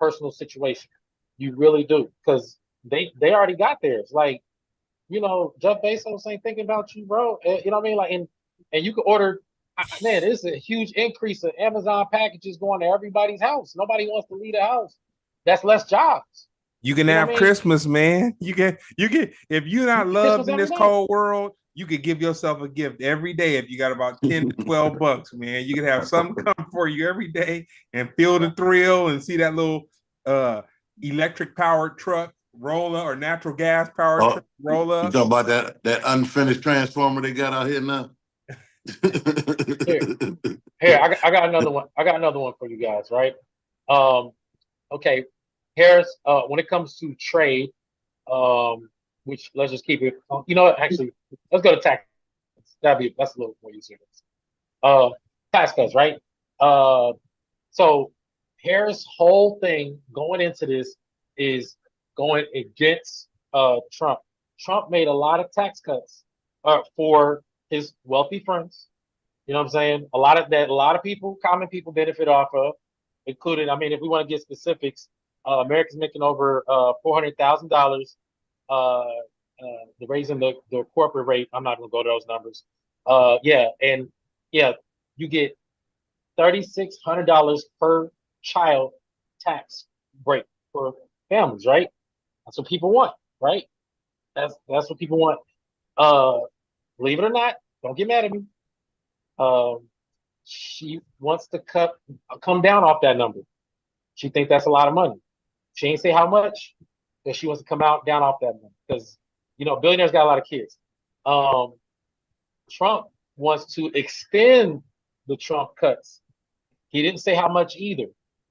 personal situation. You really do because they already got theirs. Like Jeff Bezos ain't thinking about you, bro. You know what I mean? Like and you can order. Man, this is a huge increase of Amazon packages going to everybody's house. Nobody wants to leave the house. That's less jobs. You can have Christmas, man. You can if you're not loved in this cold world, you could give yourself a gift every day if you got about 10 to 12 bucks, man. You can have something come for you every day and feel the thrill and see that little electric powered truck roll up or natural gas powered truck roll up. You talking about that unfinished transformer they got out here now? Here, I got another one. I got another one for you guys, right? Okay. Harris, when it comes to trade, which let's just keep it. Actually, let's go to tax. That's a little more easier. Tax cuts, right? So Harris' whole thing going into this is going against Trump. Trump made a lot of tax cuts for his wealthy friends. You know what I'm saying? A lot of people, common people, benefit off of, including. I mean, if we want to get specifics, Americans making over $400,000. The raising the corporate rate. I'm not going to go to those numbers. You get $3,600 per child tax break for families, right? That's what people want, right? That's what people want. Believe it or not, don't get mad at me. She wants to come down off that number. She thinks that's a lot of money. She ain't say how much, but she wants to come down off that number because billionaires got a lot of kids. Trump wants to extend the Trump cuts. He didn't say how much either,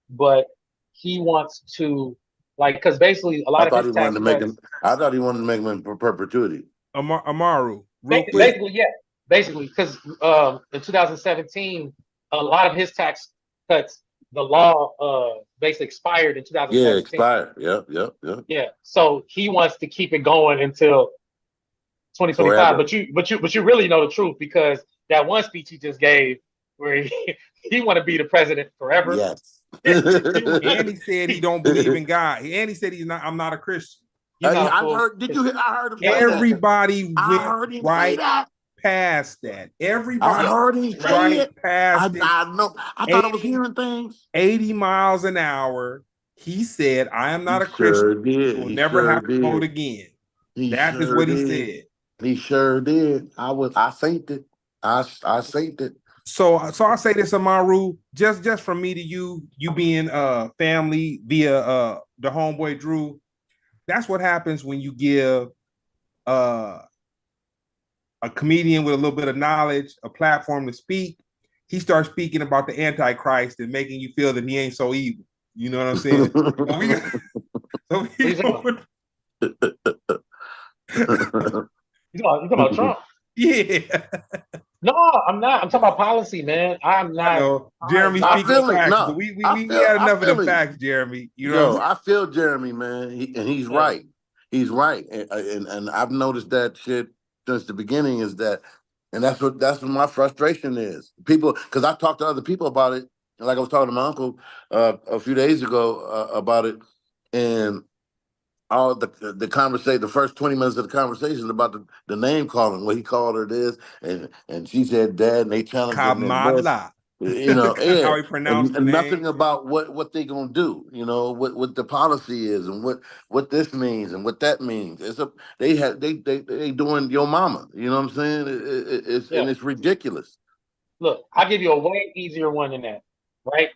but he wants to because basically a lot of his tax cuts. I thought he wanted to make them for perpetuity. Amaru, real quick. Basically, yeah. Basically, because in 2017, a lot of his tax cuts, the law basically expired in 2017. Yeah, expired. Yep. Yeah. So he wants to keep it going until 2025. Forever. But you really know the truth because that one speech he just gave where he want to be the president forever. Yes. And he said he don't believe in God. And he said I'm not a Christian. I heard him say everybody went right past that. Everybody heard him say it. Past it. I know. I thought I was hearing things. 80 miles an hour. He said, I am not a Christian. He will never have to vote again. That is what he said. He sure did. I synced it. I synced it. So I say this, Amaru, just from me to you being family via the homeboy Drew. That's what happens when you give a comedian with a little bit of knowledge a platform to speak. He starts speaking about the Antichrist and making you feel that he ain't so evil. You know what I'm saying? You talking about Trump? Yeah. No, I'm not. I'm talking about policy, man. I'm not. I know. Jeremy speaking facts, but we had enough of the facts, Jeremy. You know, I feel Jeremy, man, and he's right. He's right, and I've noticed that shit since the beginning. Is that, and that's what my frustration is. People, because I talked to other people about it, like I was talking to my uncle a few days ago about it, and all the conversation, the first 20 minutes of the conversation about the name calling, what he called her this, and she said dad, and they challenged him in this. Kamala. You know, How he pronounced the and name. nothing about what they gonna do. You know, what the policy is, and what this means, and what that means. They doing your mama. You know what I'm saying? And it's ridiculous. Look, I'll give you a way easier one than that, right?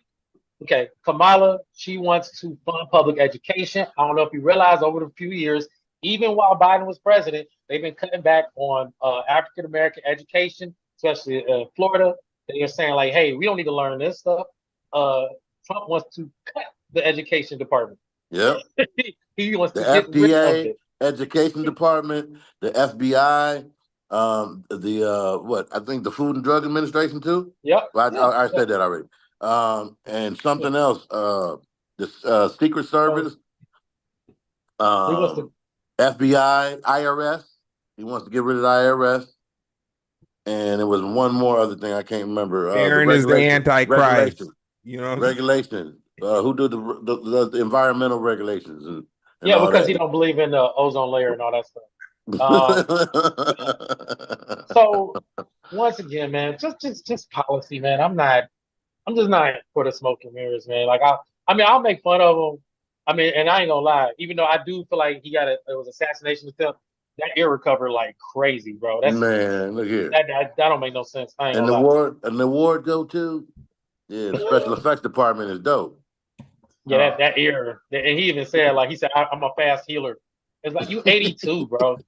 Okay, Kamala, she wants to fund public education. I don't know if you realize over the few years, even while Biden was president, they've been cutting back on African American education, especially Florida. They are saying like, hey, we don't need to learn this stuff. Trump wants to cut the education department. Yep. He wants the to get rid of FDA, it. Education Department, the FBI, what I think the Food and Drug Administration too. Yep. I said that already. And something else, the Secret Service, FBI, IRS. He wants to get rid of the IRS. And it was one more other thing I can't remember. Aaron is the Antichrist. You know, regulations. Who do the environmental regulations? And yeah, because he don't believe in the ozone layer and all that stuff. So once again, man, just policy, man. I'm just not for the smoke and mirrors, man. Like I mean, I'll make fun of him. I mean, and I ain't gonna lie, even though I do feel like it was assassination attempt. That ear recovered like crazy, bro. Man, look here. That don't make no sense. I ain't and gonna lie. And the ward go too. Yeah, the special effects department is dope. Yeah, that ear. And he even said, like, he said, I'm a fast healer. It's like, you 82, bro.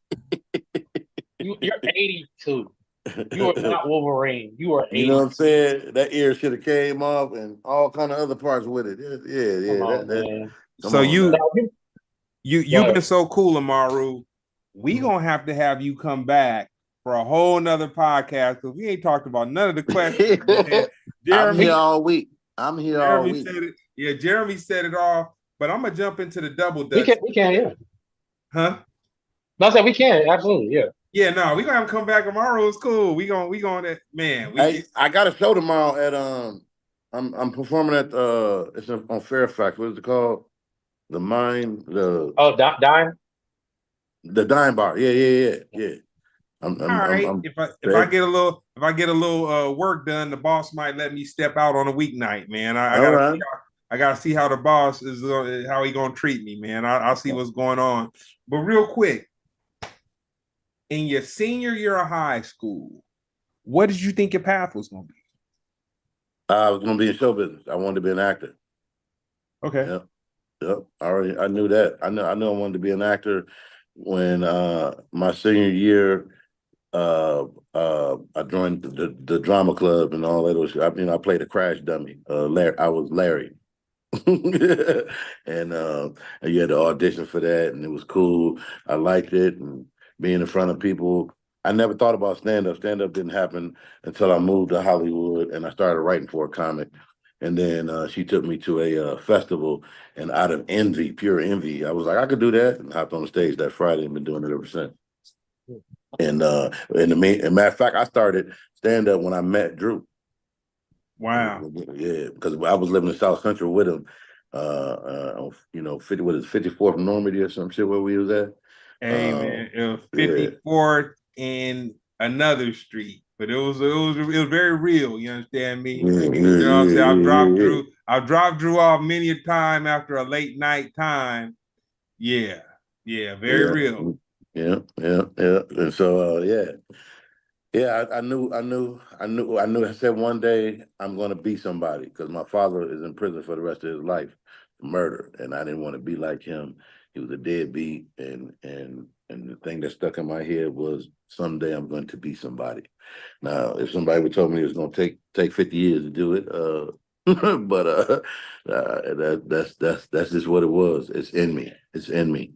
You're 82. You are not Wolverine. You are 80. You know what I'm saying? That ear should have came off and all kind of other parts with it. Yeah. So you've been so cool, Amaru. We gonna have to have you come back for a whole nother podcast because we ain't talked about none of the questions. I'm here all week. Yeah, Jeremy set it off, but I'm gonna jump into the double dutch. We can, yeah. Huh? No, I said we can, absolutely, yeah. Yeah, no, we gonna have to come back tomorrow. It's cool. We gonna man. I got a show tomorrow at I'm performing at it's on Fairfax. What is it called? The Dime. The Dime Bar. Yeah. All right. If I get a little work done, the boss might let me step out on a weeknight, man. I gotta see how the boss is how he gonna treat me, man. I'll see what's going on. But real quick, in your senior year of high school, what did you think your path was gonna be? I was gonna be in show business. I wanted to be an actor. Okay. Yep. I knew that. I knew I wanted to be an actor when my senior year. I joined the drama club and all that. I played a crash dummy. I was Larry. And you had to audition for that, and it was cool. I liked it, and being in front of people. I never thought about stand-up. Stand-up didn't happen until I moved to Hollywood, and I started writing for a comic. And then she took me to a festival, and out of envy, pure envy, I was like, I could do that, and hopped on the stage that Friday and been doing it ever since. And matter of fact, I started stand-up when I met Drew. Wow. Yeah, because I was living in South Central with him. 54th Normandy or some shit where we was at. Hey man, it was 54th in another street, but it was very real. You understand me? You know what I'm saying? I've dropped Drew off many a time after a late night time. Yeah, very real. Yeah. And so I knew. I said one day I'm going to be somebody because my father is in prison for the rest of his life for murder, and I didn't want to be like him. He was a deadbeat, and the thing that stuck in my head was someday I'm going to be somebody. Now, if somebody would told me it was going to take 50 years to do it, but that's just what it was. It's in me. It's in me.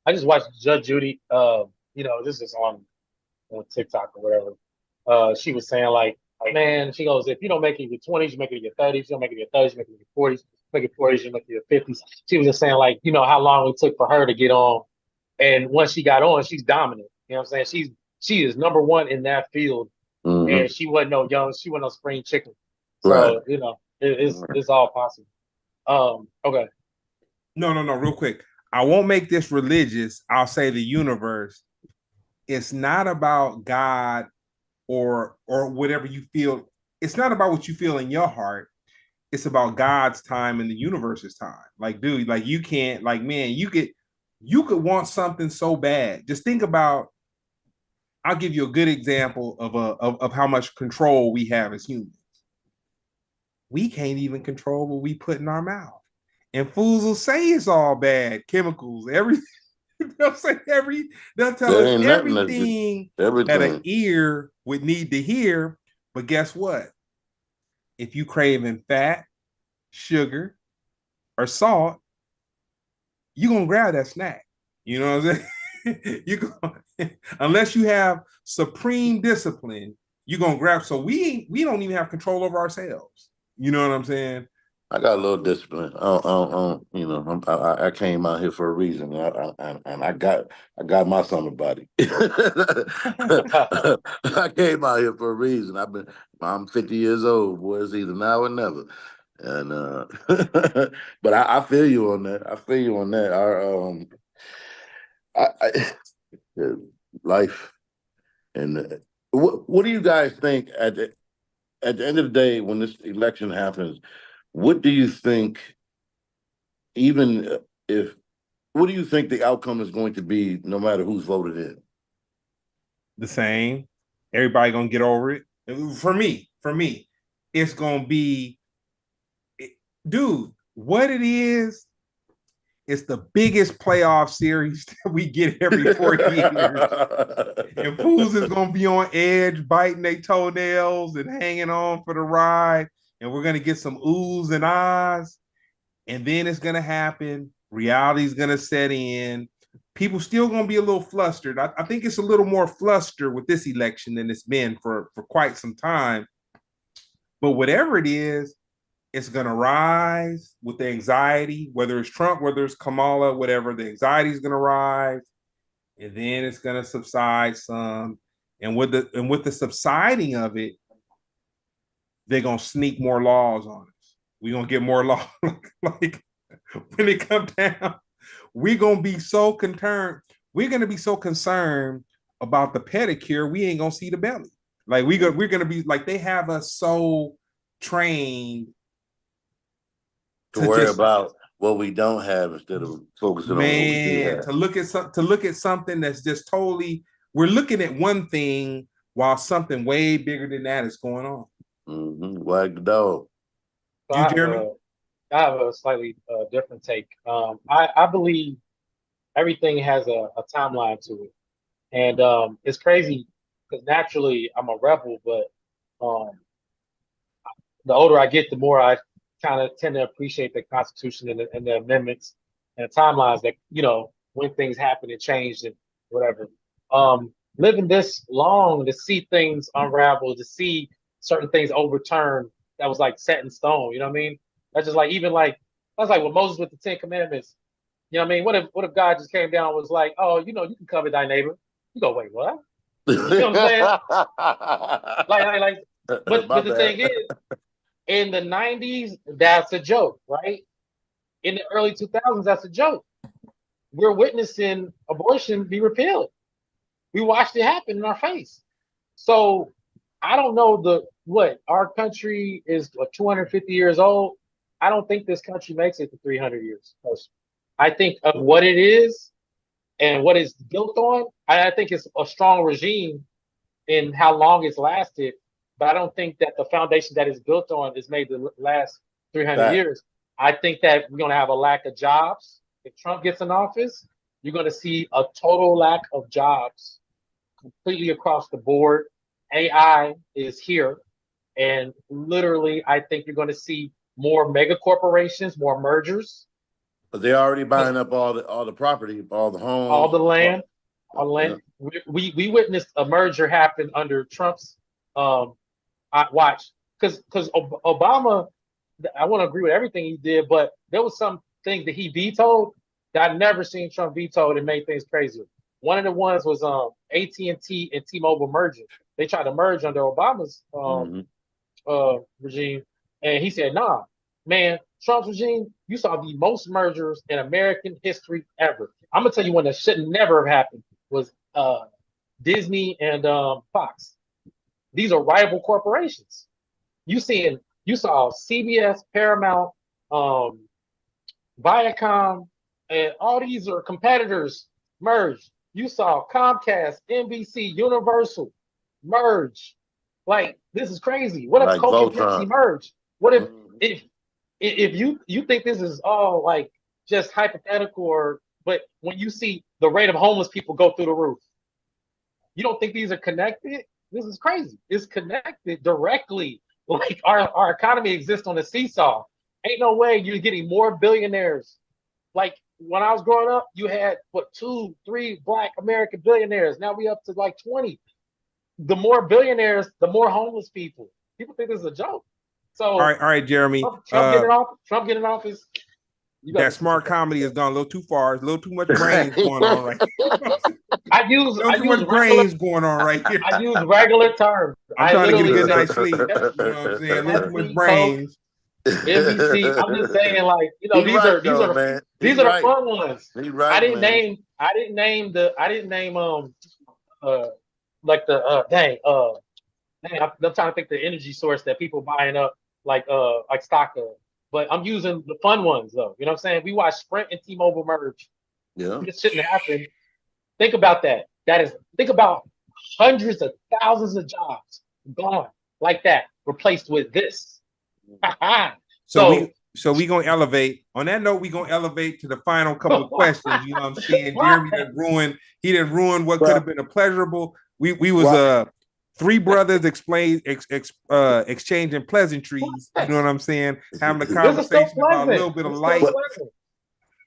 I just watched Judge Judy. This is on TikTok or whatever. She was saying like, man, she goes, if you don't make it in your 20s, you make it in your 30s. You don't make it in your 30s, you make it in your 40s. Make it 40s, you make it in your 50s. She was just saying like, how long it took for her to get on, and once she got on, she's dominant. You know what I'm saying? She is number one in that field, and she wasn't no spring chicken. So it's all possible. Okay. No, real quick. I won't make this religious. I'll say the universe. It's not about God or whatever you feel. It's not about what you feel in your heart. It's about God's time and the universe's time. Like, dude, like you can't, like, man, you could want something so bad. Just think about. I'll give you a good example of how much control we have as humans. We can't even control what we put in our mouth. And fools will say it's all bad, chemicals, everything. They'll tell us everything that an ear would need to hear. But guess what? If you craving fat, sugar, or salt, you're gonna grab that snack. You know what I'm saying? Unless you have supreme discipline, you're gonna grab. So we don't even have control over ourselves. You know what I'm saying? I got a little discipline. I came out here for a reason, and I got my summer body. I came out here for a reason. I'm 50 years old, boy. It's either now or never. And but I feel you on that. I feel you on that. Life and what do you guys think at the end of the day when this election happens? What do you think, even if, what do you think the outcome is going to be no matter who's voted in? The same. Everybody gonna get over it. For me, it's gonna be, dude, what it is, it's the biggest playoff series that we get every 4 years. And fools is gonna be on edge, biting their toenails and hanging on for the ride. And we're gonna get some oohs and ahs, and then it's gonna happen. Reality's gonna set in. People still gonna be a little flustered. I think it's a little more flustered with this election than it's been for quite some time. But whatever it is, it's gonna rise with the anxiety, whether it's Trump, whether it's Kamala, whatever, the anxiety is gonna rise, and then it's gonna subside some. And with the subsiding of it, they're gonna sneak more laws on us. We're gonna get more laws. Like when it comes down, we're gonna be so concerned. We're gonna be so concerned about the pedicure, we ain't gonna see the belly. Like we're gonna be like, they have us so trained to worry about what we don't have instead of focusing on what we do have. To look at something that's just totally, we're looking at one thing while something way bigger than that is going on. Wag the dog. So Jeremy? I have a slightly different take. I believe everything has a timeline to it, and it's crazy because naturally I'm a rebel, but the older I get, the more I kind of tend to appreciate the Constitution and the amendments and the timelines that when things happen and change and whatever. Living this long to see things unravel, to see certain things overturned that was like set in stone. You know what I mean? That's just like that's like with Moses with the 10 Commandments. You know what I mean? What if God just came down and was like, oh, you can cover thy neighbor? You go, wait, what? You know what I'm saying? But the thing is, in the 90s, that's a joke, right? In the early 2000s, that's a joke. We're witnessing abortion be repealed. We watched it happen in our face. So I don't know our country is 250 years old. I don't think this country makes it to 300 years. I think of what it is and what it's built on. I think it's a strong regime in how long it's lasted, but I don't think that the foundation that it's built on is made to last 300 years. I think that we're going to have a lack of jobs. if Trump gets in office, you're going to see a total lack of jobs completely across the board. AI is here. And literally, I think you're going to see more mega corporations, more mergers. But they're already buying up all the property, all the homes, all the land. We witnessed a merger happen under Trump's watch, because Obama, I want to agree with everything he did, but there was some things that he vetoed that I've never seen Trump vetoed and made things crazier. One of the ones was AT&T and T-Mobile merging. They tried to merge under Obama's regime, and he said, "Nah, man, Trump's regime, you saw the most mergers in American history ever." I'm gonna tell you one that should never have happened was Disney and Fox. These are rival corporations. You saw CBS, Paramount, Viacom, and all these are competitors merge. You saw Comcast, NBC, Universal merge. Like, this is crazy. What if like Coke and Pepsi merge? What if you think this is all like just hypothetical, but when you see the rate of homeless people go through the roof, you don't think these are connected? This is crazy. It's connected directly. Like our economy exists on a seesaw. Ain't no way you're getting more billionaires. Like when I was growing up, you had 2, 3 Black American billionaires. Now we up to like 20. The more billionaires, the more homeless people. People think this is a joke. So all right, Jeremy. Trump getting office. That smart comedy has gone a little too far. There's a little too much brains going on right here. I use brains going on right here. I use regular terms. I'm trying to get a good night's sleep. You know what I'm saying? A little too much brains. NBC. I'm just saying, like, you know, these are the fun ones. Right, I didn't name like the dang, I'm trying to think the energy source that people buying up like stock of. But I'm using the fun ones though. You know what I'm saying? We watched Sprint and T-Mobile merge. Yeah. This shouldn't happen. Think about that. Think about hundreds of thousands of jobs gone like that, replaced with this. So we gonna elevate. On that note, we gonna elevate to the final couple of questions. You know what I'm saying? Jeremy didn't ruin what could have been a pleasurable. We was 3 brothers exchanging pleasantries. You know what I'm saying? Having a conversation about a little bit of light.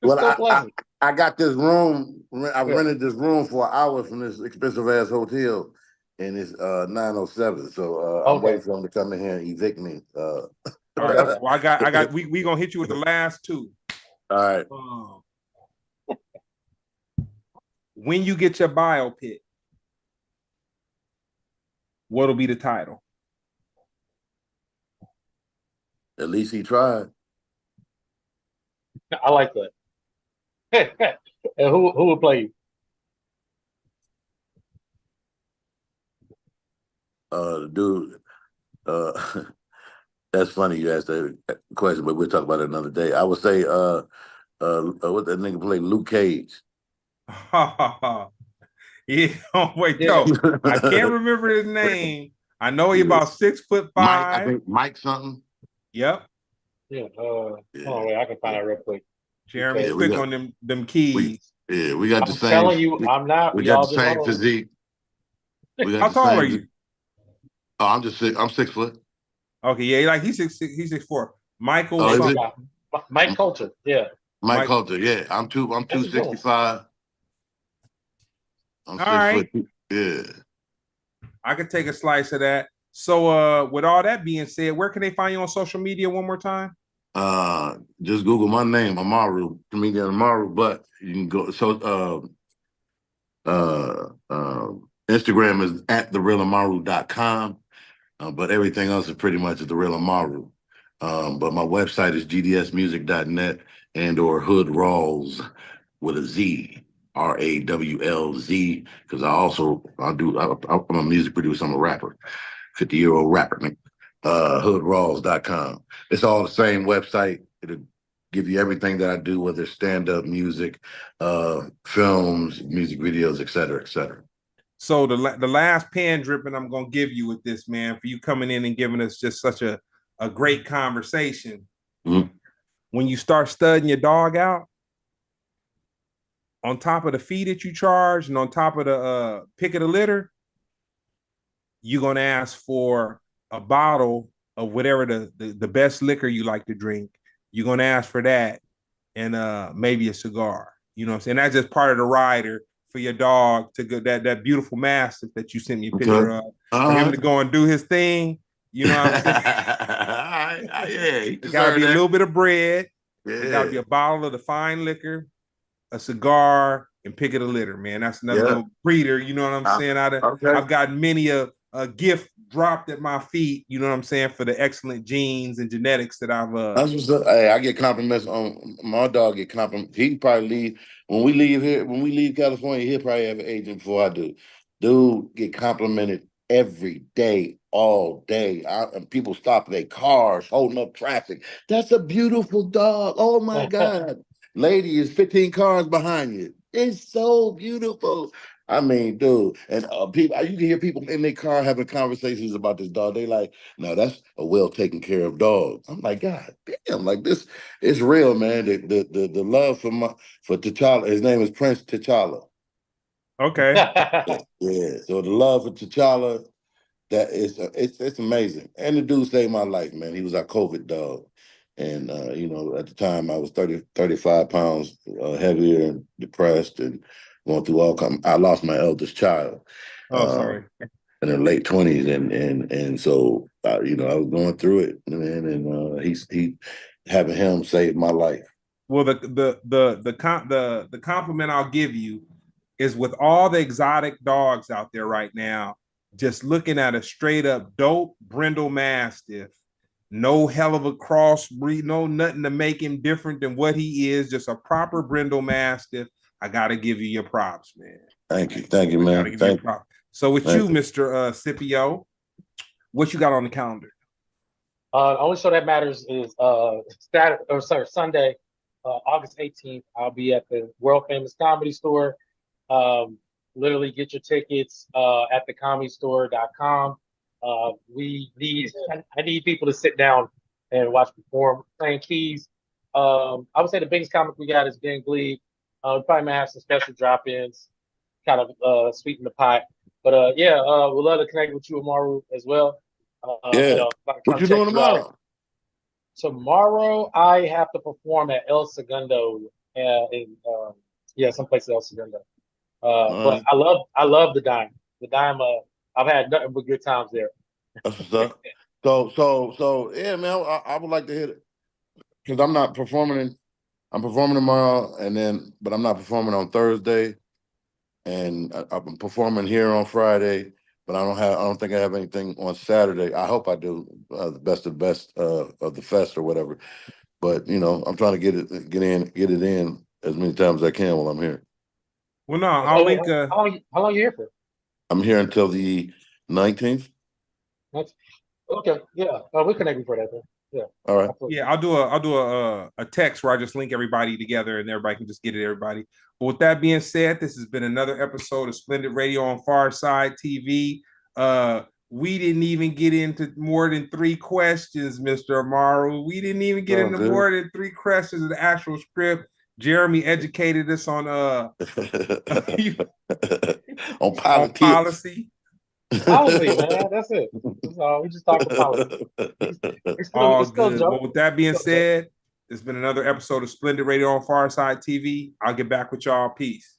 Well, I got this room. I rented this room for an hour from this expensive ass hotel, and it's 907. So I'm waiting for them to come in here and evict me. All right. Well, we gonna hit you with the last 2. All right. When you get your biopic, what'll be the title? At least he tried. I like that. And who would play you? Dude, that's funny you asked that question, but we'll talk about it another day. I would say what that nigga play, Luke Cage. Yeah, wait, no, I can't remember his name. I know he about 6'5". I think Mike something. Yep. Yeah. I can find out real quick. Jeremy, quick on them keys. We got the same. I'm telling you, I'm not. We got the same physique. How tall are you? Oh, I'm just 6. I'm 6 foot. Okay, yeah, he's 6'4". Michael. Mike Coulter. Yeah. Mike Coulter. Yeah, I'm 265. I'm 6 foot. Yeah. I could take a slice of that. So, with all that being said, where can they find you on social media one more time? Just Google my name, Amaru, comedian Amaru. But you can go. So, Instagram is at therealamaru.com. But everything else is pretty much at The Real Amaru. But my website is gdsmusic.net and or Hood Rawls with a Z, RAWLZ, because I'm a music producer, I'm a rapper, 50-year-old rapper, hoodrawls.com. It's all the same website. It'll give you everything that I do, whether it's stand-up music, films, music videos, et cetera, et cetera. So the last pan dripping I'm gonna give you with this, man, for you coming in and giving us just such a great conversation. Mm-hmm. When you start studying your dog out, on top of the fee that you charge and on top of the pick of the litter, you're gonna ask for a bottle of whatever the best liquor you like to drink. You're gonna ask for that and maybe a cigar. You know what I'm saying? That's just part of the rider for your dog to go that beautiful mastiff that you sent me a picture of for him to go and do his thing. You know what I'm saying? Yeah, it gotta be a little bit of bread. Yeah. It gotta be a bottle of the fine liquor, a cigar, and pick of the litter, man. That's another little breeder. You know what I'm saying? I've gotten many a gift dropped at my feet. You know what I'm saying, for the excellent genes and genetics that I've. That's what's up. Hey, I get compliments on my dog. Get compliments. He probably leave when we leave here. When we leave California, he'll probably have an agent before I do. Dude, get complimented every day, all day. And people stop their cars, holding up traffic. That's a beautiful dog. Oh my God. Lady is 15 cars behind you. It's so beautiful. I mean, dude, and people, you can hear people in their car having conversations about this dog. They like, no, that's a well taken care of dog. I'm like, God damn, like this, it's real, man. The love for T'Challa. His name is Prince T'Challa. Okay. Yeah. So the love for T'Challa, that is it's amazing. And the dude saved my life, man. He was our COVID dog. And you know, at the time I was 35 pounds heavier and depressed and going through I lost my eldest child. Oh, sorry. In the late 20s, and so you know, I was going through it, man, and he having him saved my life. Well, the compliment I'll give you is, with all the exotic dogs out there right now, just looking at a straight up dope brindle mastiff, no hell of a crossbreed, no nothing to make him different than what he is, just a proper brindle mastiff. I gotta give you your props, man. Thank you, man. Thank you. So with you, Mr. Scipio, what you got on the calendar? The only show that matters is Sunday, August 18th. I'll be at the world famous Comedy Store. Literally get your tickets at thecomedystore.com. I need people to sit down and watch perform, playing keys. I would say the biggest comic we got is Ben Glee. We probably might have some special drop-ins, kind of sweeten the pot. But we'd love to connect with you, Amaru, as well. What you doing tomorrow? Tomorrow, I have to perform at El Segundo someplace at El Segundo. But I love the Dime. The Dime. I've had nothing but good times there. So yeah, man. I would like to hit it because I'm not performing. I'm performing tomorrow, but I'm not performing on Thursday, and I'm performing here on Friday. But I don't think I have anything on Saturday. I hope I do the best of the fest or whatever. But you know, I'm trying to get it in as many times as I can while I'm here. Well, no, I'll link. How long are you here for? I'm here until the 19th. Okay, yeah, we're connecting for that. Then. Yeah. All right. Yeah, I'll do a text where I just link everybody together and everybody can just get it. Everybody. But with that being said, this has been another episode of Splendid Radio on Pharcyde TV. We didn't even get into more than 3 questions, Mr. Amaru. We didn't even get into more than 3 questions of the actual script. Jeremy educated us on on policy. Policy, man. That's it. That's all. We just talking policy. All good. Well, with that being said, it's been another episode of Splendid Radio on Pharcyde TV. I'll get back with y'all. Peace.